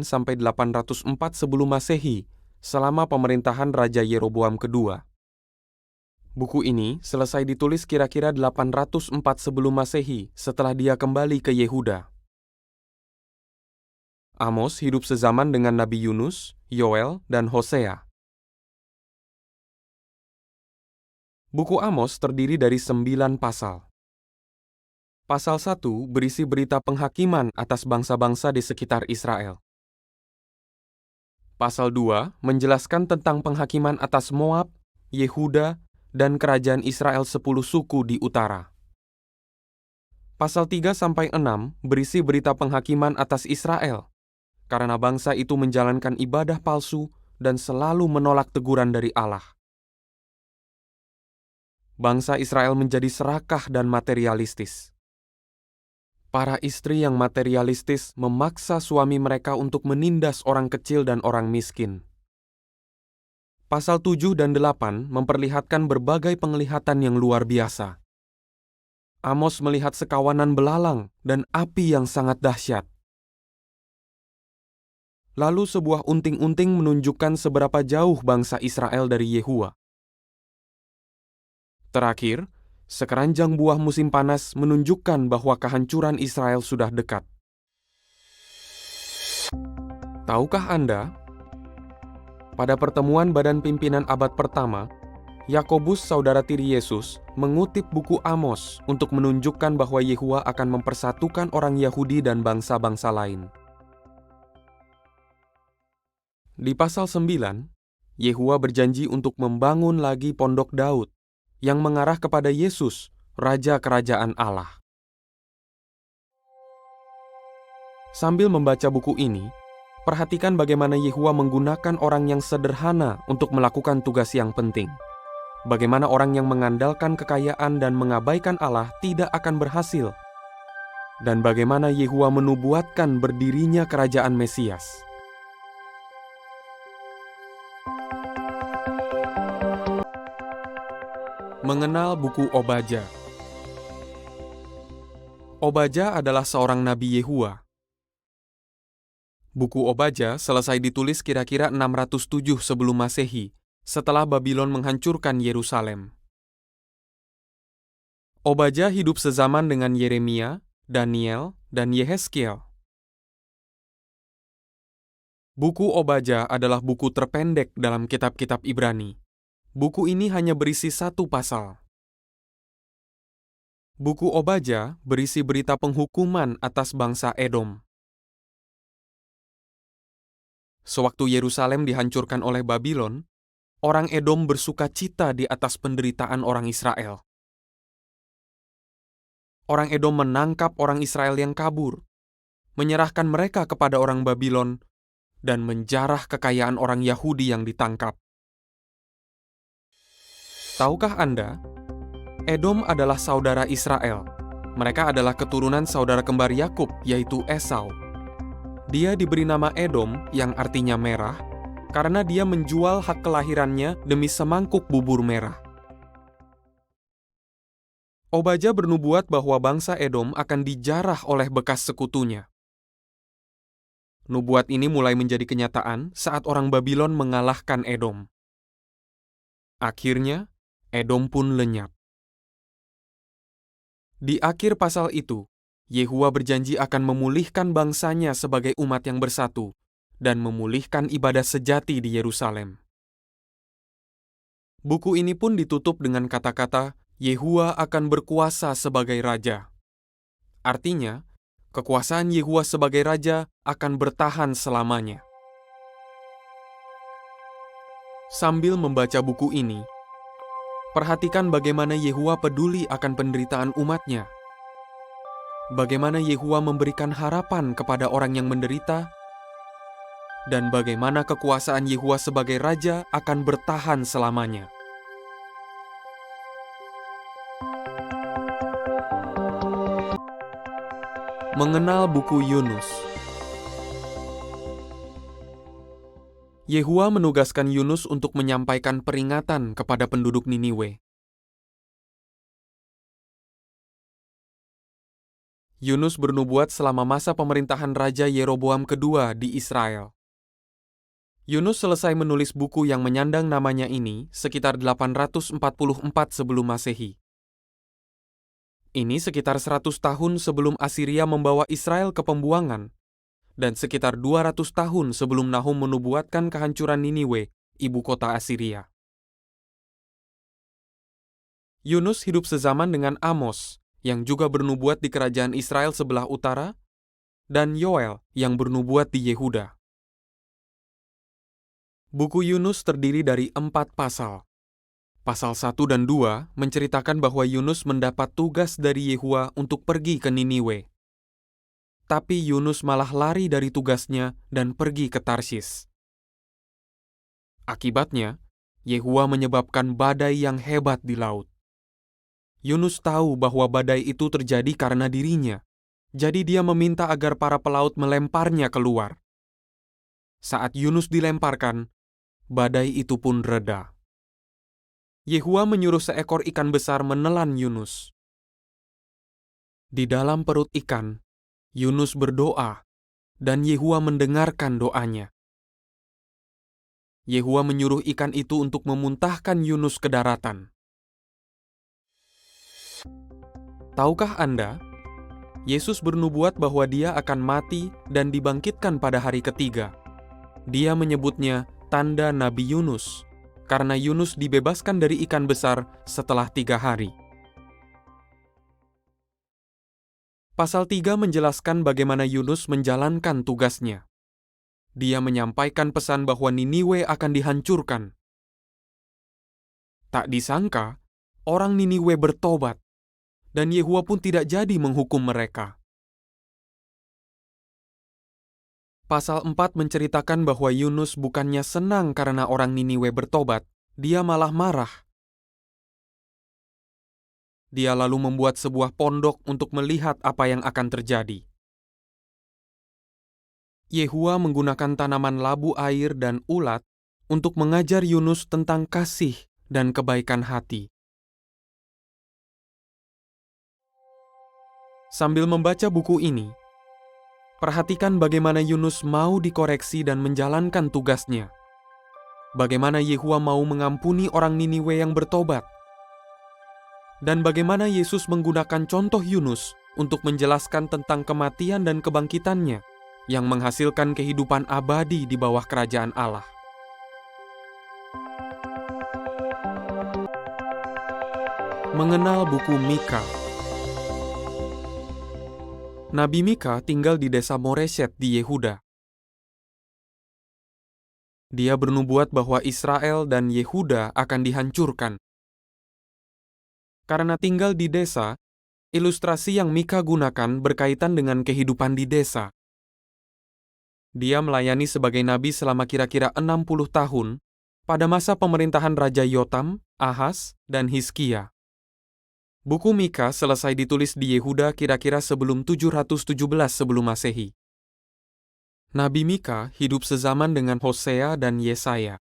sampai 804 sebelum Masehi, selama pemerintahan Raja Yeroboam kedua. Buku ini selesai ditulis kira-kira 804 sebelum Masehi setelah dia kembali ke Yehuda. Amos hidup sezaman dengan Nabi Yunus, Yoel, dan Hosea. Buku Amos terdiri dari 9 pasal. Pasal 1 berisi berita penghakiman atas bangsa-bangsa di sekitar Israel. Pasal 2 menjelaskan tentang penghakiman atas Moab, Yehuda, dan kerajaan Israel 10 suku di utara. Pasal 3-6 berisi berita penghakiman atas Israel, karena bangsa itu menjalankan ibadah palsu dan selalu menolak teguran dari Allah. Bangsa Israel menjadi serakah dan materialistis. Para istri yang materialistis memaksa suami mereka untuk menindas orang kecil dan orang miskin. Pasal 7 dan 8 memperlihatkan berbagai penglihatan yang luar biasa. Amos melihat sekawanan belalang dan api yang sangat dahsyat. Lalu sebuah unting-unting menunjukkan seberapa jauh bangsa Israel dari Yehuwa. Terakhir, sekeranjang buah musim panas menunjukkan bahwa kehancuran Israel sudah dekat. Tahukah Anda, pada pertemuan Badan Pimpinan abad pertama, Yakobus, saudara tiri Yesus, mengutip buku Amos untuk menunjukkan bahwa Yehuwa akan mempersatukan orang Yahudi dan bangsa-bangsa lain. Di pasal 9, Yehuwa berjanji untuk membangun lagi pondok Daud yang mengarah kepada Yesus, Raja Kerajaan Allah. Sambil membaca buku ini, perhatikan bagaimana Yehuwa menggunakan orang yang sederhana untuk melakukan tugas yang penting. Bagaimana orang yang mengandalkan kekayaan dan mengabaikan Allah tidak akan berhasil. Dan bagaimana Yehuwa menubuatkan berdirinya kerajaan Mesias. Mengenal buku Obadya. Obadya adalah seorang nabi Yehuwa. Buku Obadya selesai ditulis kira-kira 607 sebelum Masehi, setelah Babylon menghancurkan Yerusalem. Obadya hidup sezaman dengan Yeremia, Daniel, dan Yehezkiel. Buku Obadya adalah buku terpendek dalam kitab-kitab Ibrani. Buku ini hanya berisi 1 pasal. Buku Obadya berisi berita penghukuman atas bangsa Edom. Sewaktu Yerusalem dihancurkan oleh Babylon, orang Edom bersuka cita di atas penderitaan orang Israel. Orang Edom menangkap orang Israel yang kabur, menyerahkan mereka kepada orang Babylon, dan menjarah kekayaan orang Yahudi yang ditangkap. Tahukah Anda, Edom adalah saudara Israel. Mereka adalah keturunan saudara kembar Yakub, yaitu Esau. Dia diberi nama Edom, yang artinya merah, karena dia menjual hak kelahirannya demi semangkuk bubur merah. Obadya bernubuat bahwa bangsa Edom akan dijarah oleh bekas sekutunya. Nubuat ini mulai menjadi kenyataan saat orang Babylon mengalahkan Edom. Akhirnya, Edom pun lenyap. Di akhir pasal itu, Yehuwa berjanji akan memulihkan bangsanya sebagai umat yang bersatu dan memulihkan ibadah sejati di Yerusalem. Buku ini pun ditutup dengan kata-kata, Yehuwa akan berkuasa sebagai raja. Artinya, kekuasaan Yehuwa sebagai raja akan bertahan selamanya. Sambil membaca buku ini, perhatikan bagaimana Yehuwa peduli akan penderitaan umatnya. Bagaimana Yehuwa memberikan harapan kepada orang yang menderita, dan bagaimana kekuasaan Yehuwa sebagai raja akan bertahan selamanya. Mengenal buku Yunus. Yehuwa menugaskan Yunus untuk menyampaikan peringatan kepada penduduk Niniwe. Yunus bernubuat selama masa pemerintahan Raja Yeroboam kedua di Israel. Yunus selesai menulis buku yang menyandang namanya ini sekitar 844 sebelum Masehi. Ini sekitar 100 tahun sebelum Asiria membawa Israel ke pembuangan, dan sekitar 200 tahun sebelum Nahum menubuatkan kehancuran Niniwe, ibu kota Asiria. Yunus hidup sezaman dengan Amos, yang juga bernubuat di kerajaan Israel sebelah utara, dan Yoel yang bernubuat di Yehuda. Buku Yunus terdiri dari 4 pasal. Pasal 1 dan 2 menceritakan bahwa Yunus mendapat tugas dari Yehuwa untuk pergi ke Niniwe. Tapi Yunus malah lari dari tugasnya dan pergi ke Tarsis. Akibatnya, Yehuwa menyebabkan badai yang hebat di laut. Yunus tahu bahwa badai itu terjadi karena dirinya, Jadi dia meminta agar para pelaut melemparnya keluar. Saat Yunus dilemparkan, badai itu pun reda. Yehua menyuruh seekor ikan besar menelan Yunus. Di dalam perut ikan, Yunus berdoa, dan Yehua mendengarkan doanya. Yehua menyuruh ikan itu untuk memuntahkan Yunus ke daratan. Tahukah Anda, Yesus bernubuat bahwa dia akan mati dan dibangkitkan pada hari ketiga. Dia menyebutnya tanda Nabi Yunus, karena Yunus dibebaskan dari ikan besar setelah 3 hari. Pasal 3 menjelaskan bagaimana Yunus menjalankan tugasnya. Dia menyampaikan pesan bahwa Niniwe akan dihancurkan. Tak disangka, orang Niniwe bertobat, dan Yehua pun tidak jadi menghukum mereka. Pasal 4 menceritakan bahwa Yunus bukannya senang karena orang Niniwe bertobat, dia malah marah. Dia lalu membuat sebuah pondok untuk melihat apa yang akan terjadi. Yehua menggunakan tanaman labu air dan ulat untuk mengajar Yunus tentang kasih dan kebaikan hati. Sambil membaca buku ini, perhatikan bagaimana Yunus mau dikoreksi dan menjalankan tugasnya. Bagaimana Yehua mau mengampuni orang Niniwe yang bertobat. Dan bagaimana Yesus menggunakan contoh Yunus untuk menjelaskan tentang kematian dan kebangkitannya yang menghasilkan kehidupan abadi di bawah kerajaan Allah. Mengenal buku Mika. Nabi Mika tinggal di desa Moreshet di Yehuda. Dia bernubuat bahwa Israel dan Yehuda akan dihancurkan. Karena tinggal di desa, ilustrasi yang Mika gunakan berkaitan dengan kehidupan di desa. Dia melayani sebagai nabi selama kira-kira 60 tahun pada masa pemerintahan Raja Yotam, Ahaz, dan Hizkia. Buku Mika selesai ditulis di Yehuda kira-kira sebelum 717 sebelum Masehi. Nabi Mika hidup sezaman dengan Hosea dan Yesaya.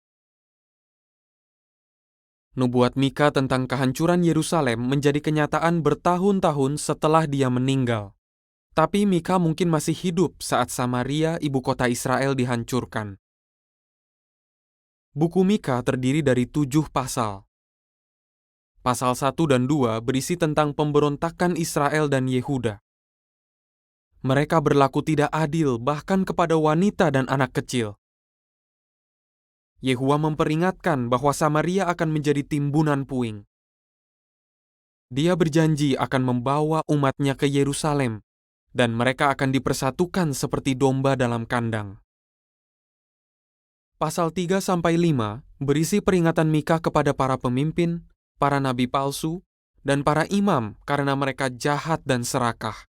Nubuat Mika tentang kehancuran Yerusalem menjadi kenyataan bertahun-tahun setelah dia meninggal. Tapi Mika mungkin masih hidup saat Samaria, ibu kota Israel, dihancurkan. Buku Mika terdiri dari 7 pasal. Pasal 1 dan 2 berisi tentang pemberontakan Israel dan Yehuda. Mereka berlaku tidak adil bahkan kepada wanita dan anak kecil. Yehua memperingatkan bahwa Samaria akan menjadi timbunan puing. Dia berjanji akan membawa umatnya ke Yerusalem, dan mereka akan dipersatukan seperti domba dalam kandang. Pasal 3-5 berisi peringatan Mika kepada para pemimpin, para nabi palsu, dan para imam karena mereka jahat dan serakah.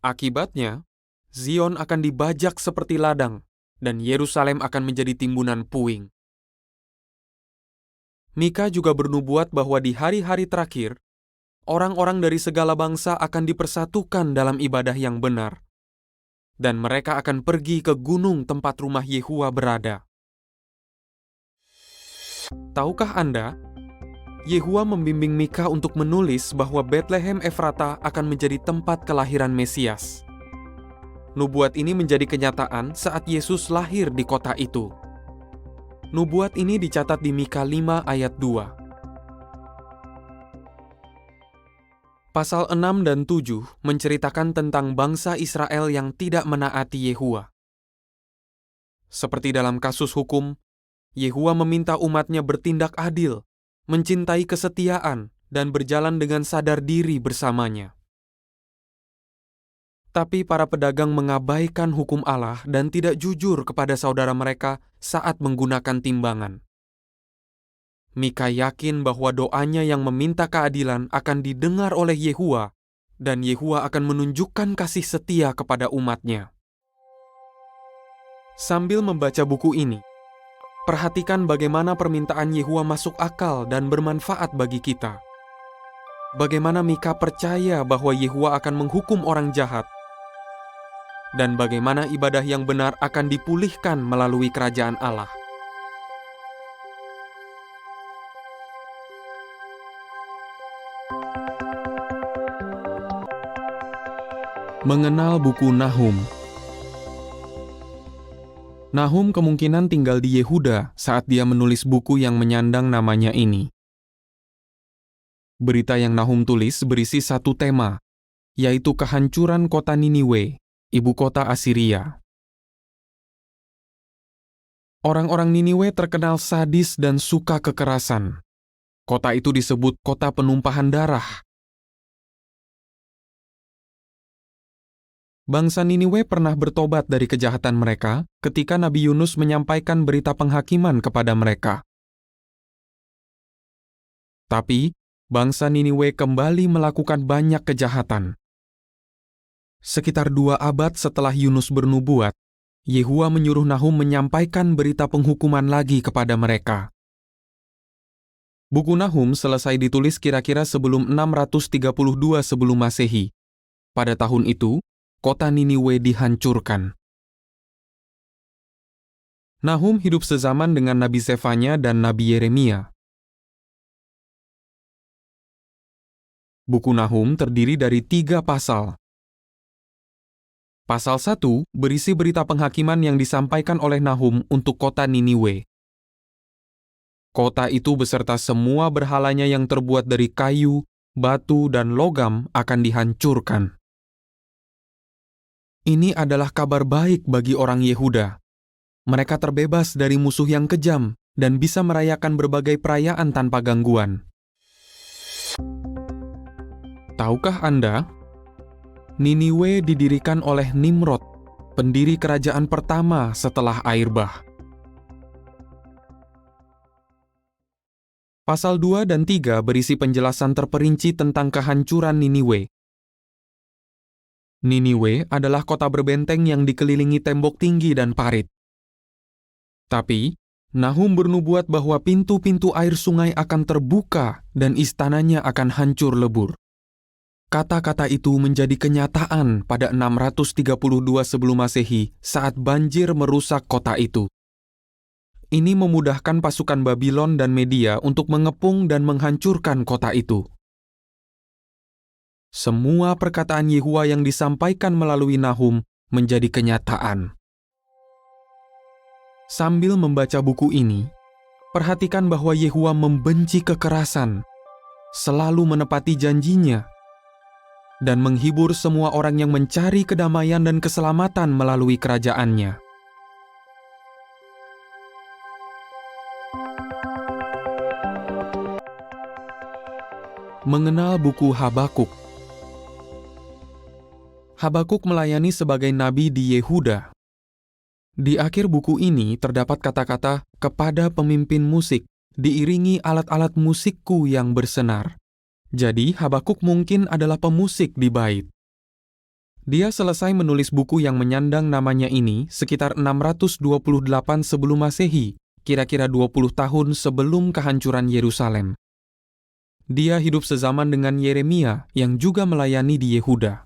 Akibatnya, Zion akan dibajak seperti ladang, dan Yerusalem akan menjadi timbunan puing. Mika juga bernubuat bahwa di hari-hari terakhir, orang-orang dari segala bangsa akan dipersatukan dalam ibadah yang benar, dan mereka akan pergi ke gunung tempat rumah Yehua berada. Tahukah Anda, Yehua membimbing Mika untuk menulis bahwa Betlehem Efrata akan menjadi tempat kelahiran Mesias. Nubuat ini menjadi kenyataan saat Yesus lahir di kota itu. Nubuat ini dicatat di Mika 5 ayat 2. Pasal 6 dan 7 menceritakan tentang bangsa Israel yang tidak menaati Yehua. Seperti dalam kasus hukum, Yehua meminta umatnya bertindak adil, mencintai kesetiaan, dan berjalan dengan sadar diri bersamanya. Tapi para pedagang mengabaikan hukum Allah dan tidak jujur kepada saudara mereka saat menggunakan timbangan. Mika yakin bahwa doanya yang meminta keadilan akan didengar oleh Yehua, dan Yehua akan menunjukkan kasih setia kepada umatnya. Sambil membaca buku ini, perhatikan bagaimana permintaan Yehua masuk akal dan bermanfaat bagi kita. bagaimana Mika percaya bahwa Yehuwa akan menghukum orang jahat, dan bagaimana ibadah yang benar akan dipulihkan melalui kerajaan Allah. Mengenal buku Nahum. Nahum kemungkinan tinggal di Yehuda saat dia menulis buku yang menyandang namanya ini. Berita yang Nahum tulis berisi satu tema, yaitu kehancuran kota Niniwe, ibu kota Asiria. Orang-orang Niniwe terkenal sadis dan suka kekerasan. Kota itu disebut kota penumpahan darah. Bangsa Niniwe pernah bertobat dari kejahatan mereka ketika Nabi Yunus menyampaikan berita penghakiman kepada mereka. Tapi, bangsa Niniwe kembali melakukan banyak kejahatan. Sekitar 2 abad setelah Yunus bernubuat, Yehuwa menyuruh Nahum menyampaikan berita penghukuman lagi kepada mereka. Buku Nahum selesai ditulis kira-kira sebelum 632 sebelum Masehi. Pada tahun itu, kota Niniwe dihancurkan. Nahum hidup sezaman dengan Nabi Zefanya dan Nabi Yeremia. Buku Nahum terdiri dari 3 pasal. Pasal 1 berisi berita penghakiman yang disampaikan oleh Nahum untuk kota Niniwe. Kota itu beserta semua berhalanya yang terbuat dari kayu, batu, dan logam akan dihancurkan. Ini adalah kabar baik bagi orang Yehuda. Mereka terbebas dari musuh yang kejam dan bisa merayakan berbagai perayaan tanpa gangguan. Tahukah Anda? Niniwe didirikan oleh Nimrod, pendiri kerajaan pertama setelah air bah. Pasal 2 dan 3 berisi penjelasan terperinci tentang kehancuran Niniwe. Niniwe adalah kota berbenteng yang dikelilingi tembok tinggi dan parit. Tapi, Nahum bernubuat bahwa pintu-pintu air sungai akan terbuka dan istananya akan hancur lebur. Kata-kata itu menjadi kenyataan pada 632 sebelum Masehi saat banjir merusak kota itu. Ini memudahkan pasukan Babylon dan Media untuk mengepung dan menghancurkan kota itu. Semua perkataan Yehuwa yang disampaikan melalui Nahum menjadi kenyataan. Sambil membaca buku ini, perhatikan bahwa Yehuwa membenci kekerasan, selalu menepati janjinya, dan menghibur semua orang yang mencari kedamaian dan keselamatan melalui kerajaannya. Mengenal buku Habakuk. Habakuk melayani sebagai nabi di Yehuda. Di akhir buku ini terdapat kata-kata kepada pemimpin musik, diiringi alat-alat musikku yang bersenar. Jadi Habakuk mungkin adalah pemusik di bait. Dia selesai menulis buku yang menyandang namanya ini sekitar 628 sebelum Masehi, kira-kira 20 tahun sebelum kehancuran Yerusalem. Dia hidup sezaman dengan Yeremia yang juga melayani di Yehuda.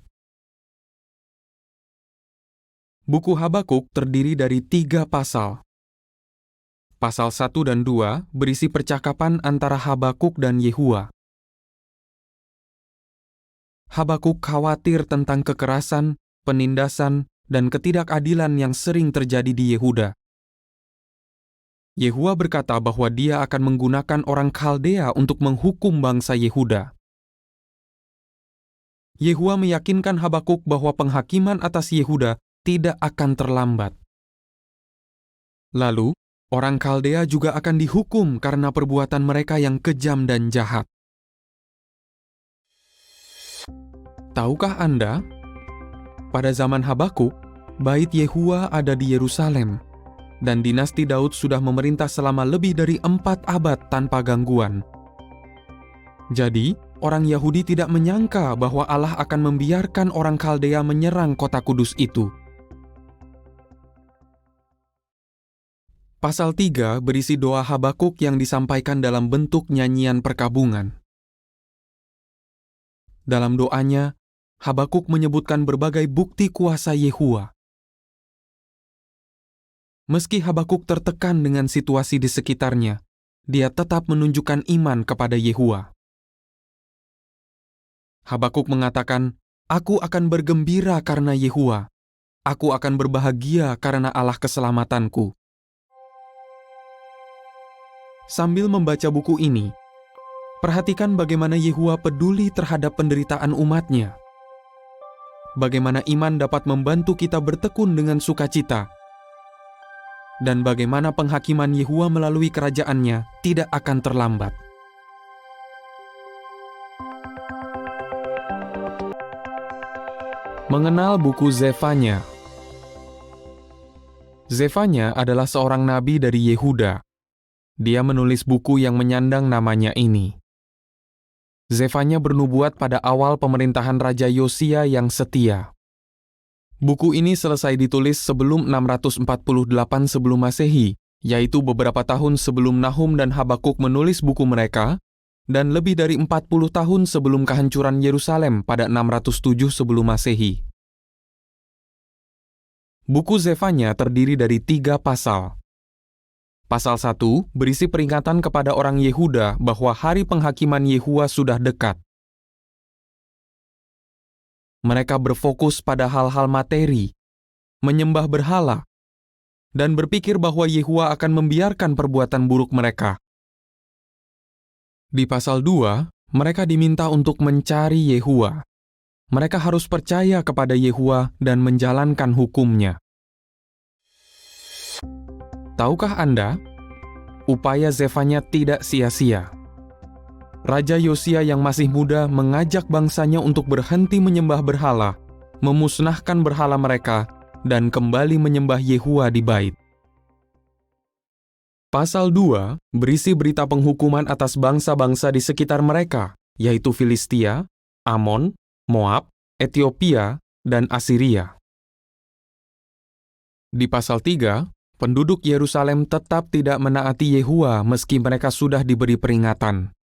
Buku Habakuk terdiri dari 3 pasal. Pasal 1 dan 2 berisi percakapan antara Habakuk dan Yehuwa. Habakuk khawatir tentang kekerasan, penindasan, dan ketidakadilan yang sering terjadi di Yehuda. Yehuwa berkata bahwa dia akan menggunakan orang Kaldea untuk menghukum bangsa Yehuda. Yehuwa meyakinkan Habakuk bahwa penghakiman atas Yehuda tidak akan terlambat. Lalu, orang Kaldea juga akan dihukum karena perbuatan mereka yang kejam dan jahat. Tahukah Anda? Pada zaman Habakuk, bait Yehuwa ada di Yerusalem, dan dinasti Daud sudah memerintah selama lebih dari 4 abad tanpa gangguan. Jadi, orang Yahudi tidak menyangka bahwa Allah akan membiarkan orang Kaldea menyerang kota kudus itu. Pasal 3 berisi doa Habakuk yang disampaikan dalam bentuk nyanyian perkabungan. Dalam doanya, Habakuk menyebutkan berbagai bukti kuasa Yehuwa. Meski Habakuk tertekan dengan situasi di sekitarnya, dia tetap menunjukkan iman kepada Yehuwa. Habakuk mengatakan, "Aku akan bergembira karena Yehuwa. Aku akan berbahagia karena Allah keselamatanku." Sambil membaca buku ini, perhatikan bagaimana Yehuwa peduli terhadap penderitaan umatnya. Bagaimana iman dapat membantu kita bertekun dengan sukacita, dan bagaimana penghakiman Yehuwa melalui kerajaannya tidak akan terlambat. Mengenal buku Zefanya. Zefanya adalah seorang nabi dari Yehuda. Dia menulis buku yang menyandang namanya ini. Zefanya bernubuat pada awal pemerintahan Raja Yosia yang setia. Buku ini selesai ditulis sebelum 648 sebelum Masehi, yaitu beberapa tahun sebelum Nahum dan Habakuk menulis buku mereka, dan lebih dari 40 tahun sebelum kehancuran Yerusalem pada 607 sebelum Masehi. Buku Zefanya terdiri dari 3 pasal. Pasal 1 berisi peringatan kepada orang Yehuda bahwa hari penghakiman Yehuwa sudah dekat. Mereka berfokus pada hal-hal materi, menyembah berhala, dan berpikir bahwa Yehuwa akan membiarkan perbuatan buruk mereka. Di pasal 2, mereka diminta untuk mencari Yehuwa. Mereka harus percaya kepada Yehuwa dan menjalankan hukum-Nya. Tahukah Anda, upaya Zefanya tidak sia-sia. Raja Yosia yang masih muda mengajak bangsanya untuk berhenti menyembah berhala, memusnahkan berhala mereka, dan kembali menyembah Yehuwa di bait. Pasal 2 berisi berita penghukuman atas bangsa-bangsa di sekitar mereka, yaitu Filistia, Amon, Moab, Etiopia, dan Asiria. Di pasal 3, penduduk Yerusalem tetap tidak menaati Yehuwa meski mereka sudah diberi peringatan.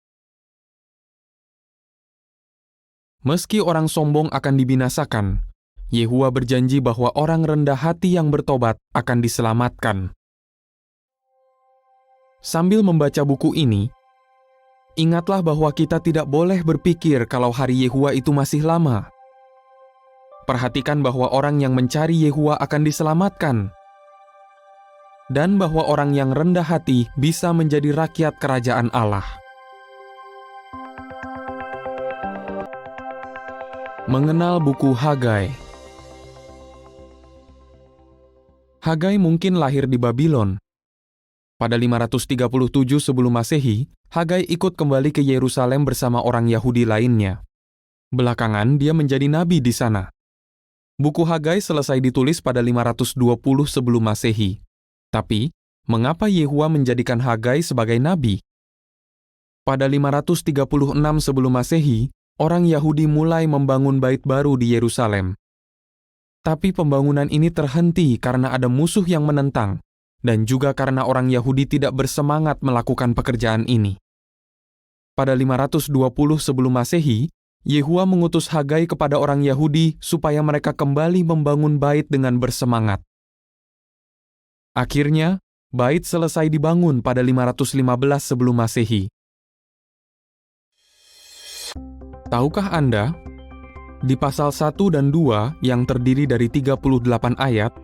Meski orang sombong akan dibinasakan, Yehuwa berjanji bahwa orang rendah hati yang bertobat akan diselamatkan. Sambil membaca buku ini, ingatlah bahwa kita tidak boleh berpikir kalau hari Yehuwa itu masih lama. Perhatikan bahwa orang yang mencari Yehuwa akan diselamatkan, dan bahwa orang yang rendah hati bisa menjadi rakyat kerajaan Allah. Mengenal buku Hagai. Hagai mungkin lahir di Babylon. Pada 537 sebelum Masehi, Hagai ikut kembali ke Yerusalem bersama orang Yahudi lainnya. Belakangan dia menjadi nabi di sana. Buku Hagai selesai ditulis pada 520 sebelum Masehi. Tapi, mengapa Yehuwa menjadikan Hagai sebagai nabi? Pada 536 sebelum Masehi, orang Yahudi mulai membangun bait baru di Yerusalem. Tapi pembangunan ini terhenti karena ada musuh yang menentang, dan juga karena orang Yahudi tidak bersemangat melakukan pekerjaan ini. Pada 520 sebelum Masehi, Yehuwa mengutus Hagai kepada orang Yahudi supaya mereka kembali membangun bait dengan bersemangat. Akhirnya, bait selesai dibangun pada 515 sebelum Masehi. Tahukah Anda, di pasal 1 dan 2 yang terdiri dari 38 ayat,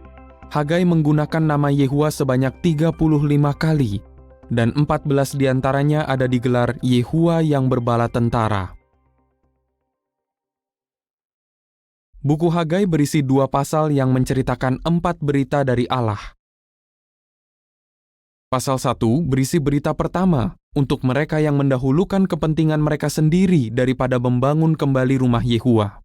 Hagai menggunakan nama Yehuwa sebanyak 35 kali, dan 14 diantaranya ada di gelar Yehuwa yang berbala tentara. Buku Hagai berisi 2 pasal yang menceritakan 4 berita dari Allah. Pasal 1 berisi berita pertama untuk mereka yang mendahulukan kepentingan mereka sendiri daripada membangun kembali rumah Yehuwa.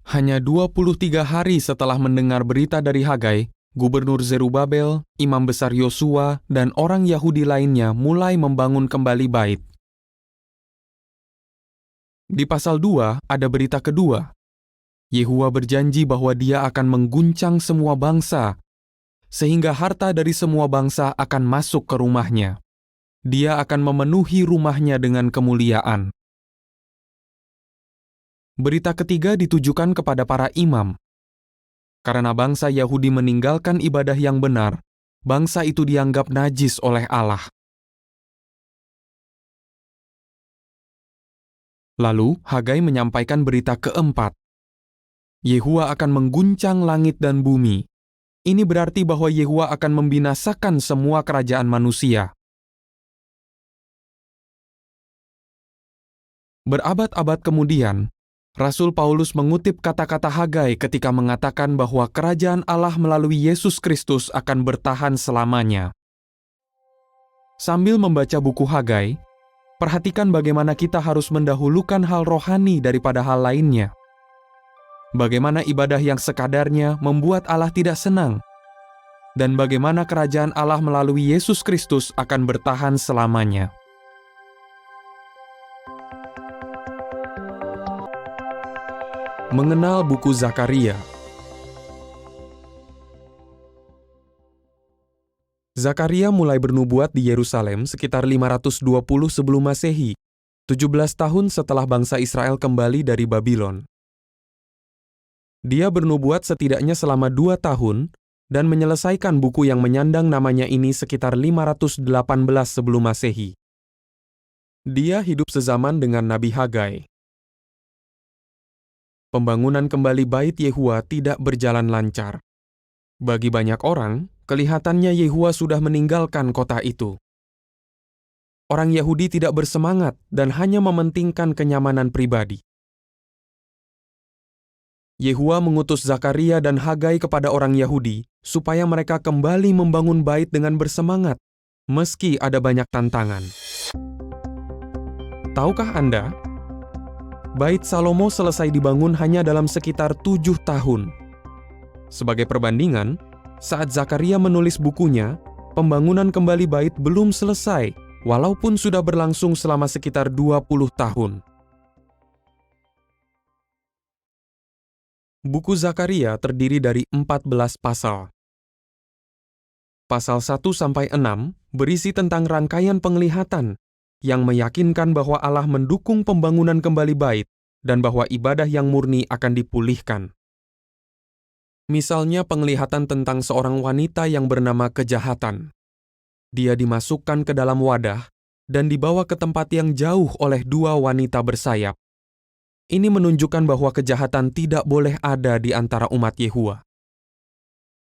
Hanya 23 hari setelah mendengar berita dari Hagai, Gubernur Zerubabel, Imam Besar Yosua, dan orang Yahudi lainnya mulai membangun kembali bait. Di pasal 2 ada berita kedua. Yehuwa berjanji bahwa dia akan mengguncang semua bangsa, sehingga harta dari semua bangsa akan masuk ke rumahnya. Dia akan memenuhi rumahnya dengan kemuliaan. Berita ketiga ditujukan kepada para imam. Karena bangsa Yahudi meninggalkan ibadah yang benar, bangsa itu dianggap najis oleh Allah. Lalu, Hagai menyampaikan berita keempat. Yehua akan mengguncang langit dan bumi. Ini berarti bahwa Yehua akan membinasakan semua kerajaan manusia. Berabad-abad kemudian, Rasul Paulus mengutip kata-kata Hagai ketika mengatakan bahwa kerajaan Allah melalui Yesus Kristus akan bertahan selamanya. Sambil membaca buku Hagai, perhatikan bagaimana kita harus mendahulukan hal rohani daripada hal lainnya. Bagaimana ibadah yang sekadarnya membuat Allah tidak senang, dan bagaimana kerajaan Allah melalui Yesus Kristus akan bertahan selamanya. Mengenal buku Zakaria. Zakaria mulai bernubuat di Yerusalem sekitar 520 sebelum Masehi, 17 tahun setelah bangsa Israel kembali dari Babylon. Dia bernubuat setidaknya selama 2 tahun dan menyelesaikan buku yang menyandang namanya ini sekitar 518 sebelum Masehi. Dia hidup sezaman dengan Nabi Hagai. Pembangunan kembali Bait Yehua tidak berjalan lancar. Bagi banyak orang, kelihatannya Yehua sudah meninggalkan kota itu. Orang Yahudi tidak bersemangat dan hanya mementingkan kenyamanan pribadi. Yehua mengutus Zakaria dan Hagai kepada orang Yahudi supaya mereka kembali membangun bait dengan bersemangat, meski ada banyak tantangan. Tahukah Anda, Bait Salomo selesai dibangun hanya dalam sekitar 7 tahun. Sebagai perbandingan, saat Zakaria menulis bukunya, pembangunan kembali bait belum selesai, walaupun sudah berlangsung selama sekitar 20 tahun. Buku Zakaria terdiri dari 14 pasal. Pasal 1-6 berisi tentang rangkaian penglihatan yang meyakinkan bahwa Allah mendukung pembangunan kembali bait dan bahwa ibadah yang murni akan dipulihkan. Misalnya penglihatan tentang seorang wanita yang bernama Kejahatan. Dia dimasukkan ke dalam wadah dan dibawa ke tempat yang jauh oleh 2 wanita bersayap. Ini menunjukkan bahwa kejahatan tidak boleh ada di antara umat Yehua.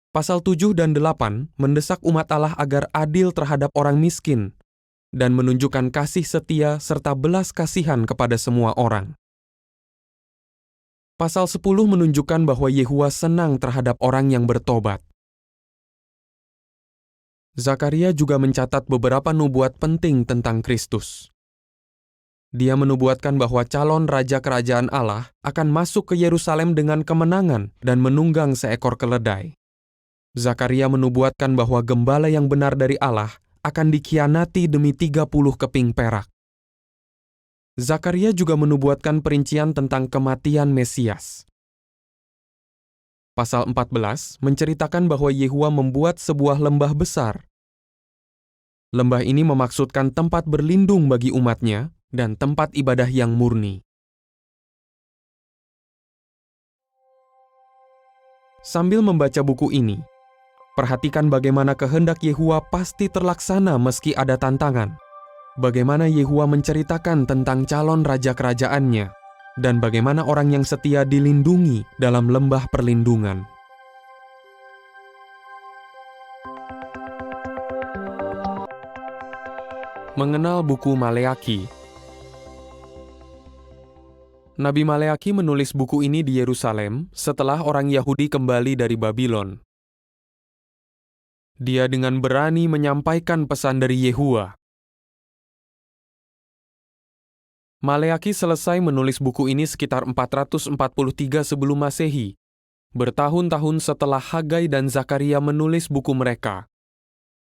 Pasal 7 dan 8 mendesak umat Allah agar adil terhadap orang miskin dan menunjukkan kasih setia serta belas kasihan kepada semua orang. Pasal 10 menunjukkan bahwa Yehua senang terhadap orang yang bertobat. Zakaria juga mencatat beberapa nubuat penting tentang Kristus. Dia menubuatkan bahwa calon raja kerajaan Allah akan masuk ke Yerusalem dengan kemenangan dan menunggang seekor keledai. Zakaria menubuatkan bahwa gembala yang benar dari Allah akan dikhianati demi 30 keping perak. Zakaria juga menubuatkan perincian tentang kematian Mesias. Pasal 14 menceritakan bahwa Yehua membuat sebuah lembah besar. Lembah ini memaksudkan tempat berlindung bagi umatnya dan tempat ibadah yang murni. Sambil membaca buku ini, perhatikan bagaimana kehendak Yehua pasti terlaksana meski ada tantangan. Bagaimana Yehua menceritakan tentang calon raja kerajaannya, dan bagaimana orang yang setia dilindungi dalam lembah perlindungan. Mengenal buku Maleaki. Nabi Maleaki menulis buku ini di Yerusalem setelah orang Yahudi kembali dari Babylon. Dia dengan berani menyampaikan pesan dari Yehua. Maleaki selesai menulis buku ini sekitar 443 sebelum Masehi, bertahun-tahun setelah Hagai dan Zakaria menulis buku mereka,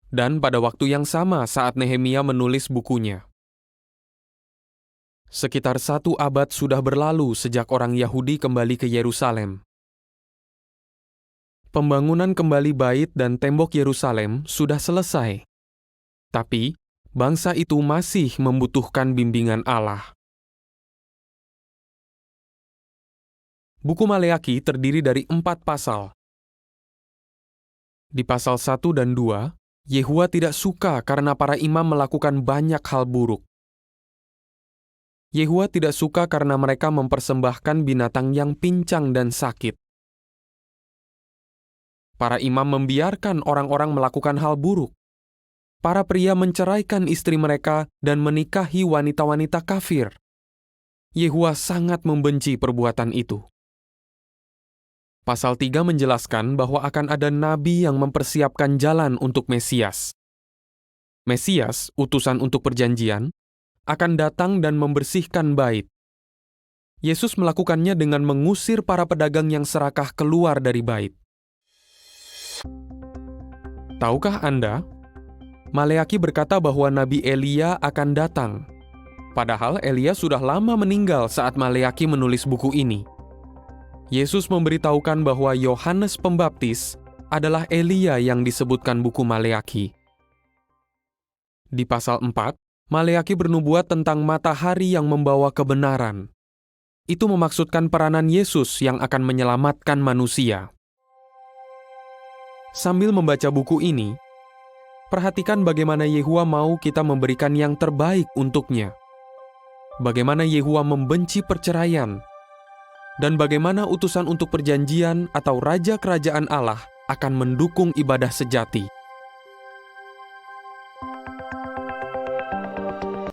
dan pada waktu yang sama saat Nehemia menulis bukunya. Sekitar 1 abad sudah berlalu sejak orang Yahudi kembali ke Yerusalem. Pembangunan kembali bait dan tembok Yerusalem sudah selesai. Tapi, bangsa itu masih membutuhkan bimbingan Allah. Buku Maleakhi terdiri dari 4 pasal. Di pasal 1 dan 2, Yehua tidak suka karena para imam melakukan banyak hal buruk. Yehua tidak suka karena mereka mempersembahkan binatang yang pincang dan sakit. Para imam membiarkan orang-orang melakukan hal buruk. Para pria menceraikan istri mereka dan menikahi wanita-wanita kafir. Yehua sangat membenci perbuatan itu. Pasal 3 menjelaskan bahwa akan ada nabi yang mempersiapkan jalan untuk Mesias. Mesias, utusan untuk perjanjian, akan datang dan membersihkan bait. Yesus melakukannya dengan mengusir para pedagang yang serakah keluar dari bait. Tahukah Anda? Maleakhi berkata bahwa Nabi Elia akan datang. Padahal Elia sudah lama meninggal saat Maleakhi menulis buku ini. Yesus memberitahukan bahwa Yohanes Pembaptis adalah Elia yang disebutkan buku Maleakhi. Di pasal 4, Maleakhi bernubuat tentang matahari yang membawa kebenaran. Itu memaksudkan peranan Yesus yang akan menyelamatkan manusia. Sambil membaca buku ini, perhatikan bagaimana Yehua mau kita memberikan yang terbaik untuknya. Bagaimana Yehua membenci perceraian, dan bagaimana utusan untuk perjanjian atau raja kerajaan Allah akan mendukung ibadah sejati.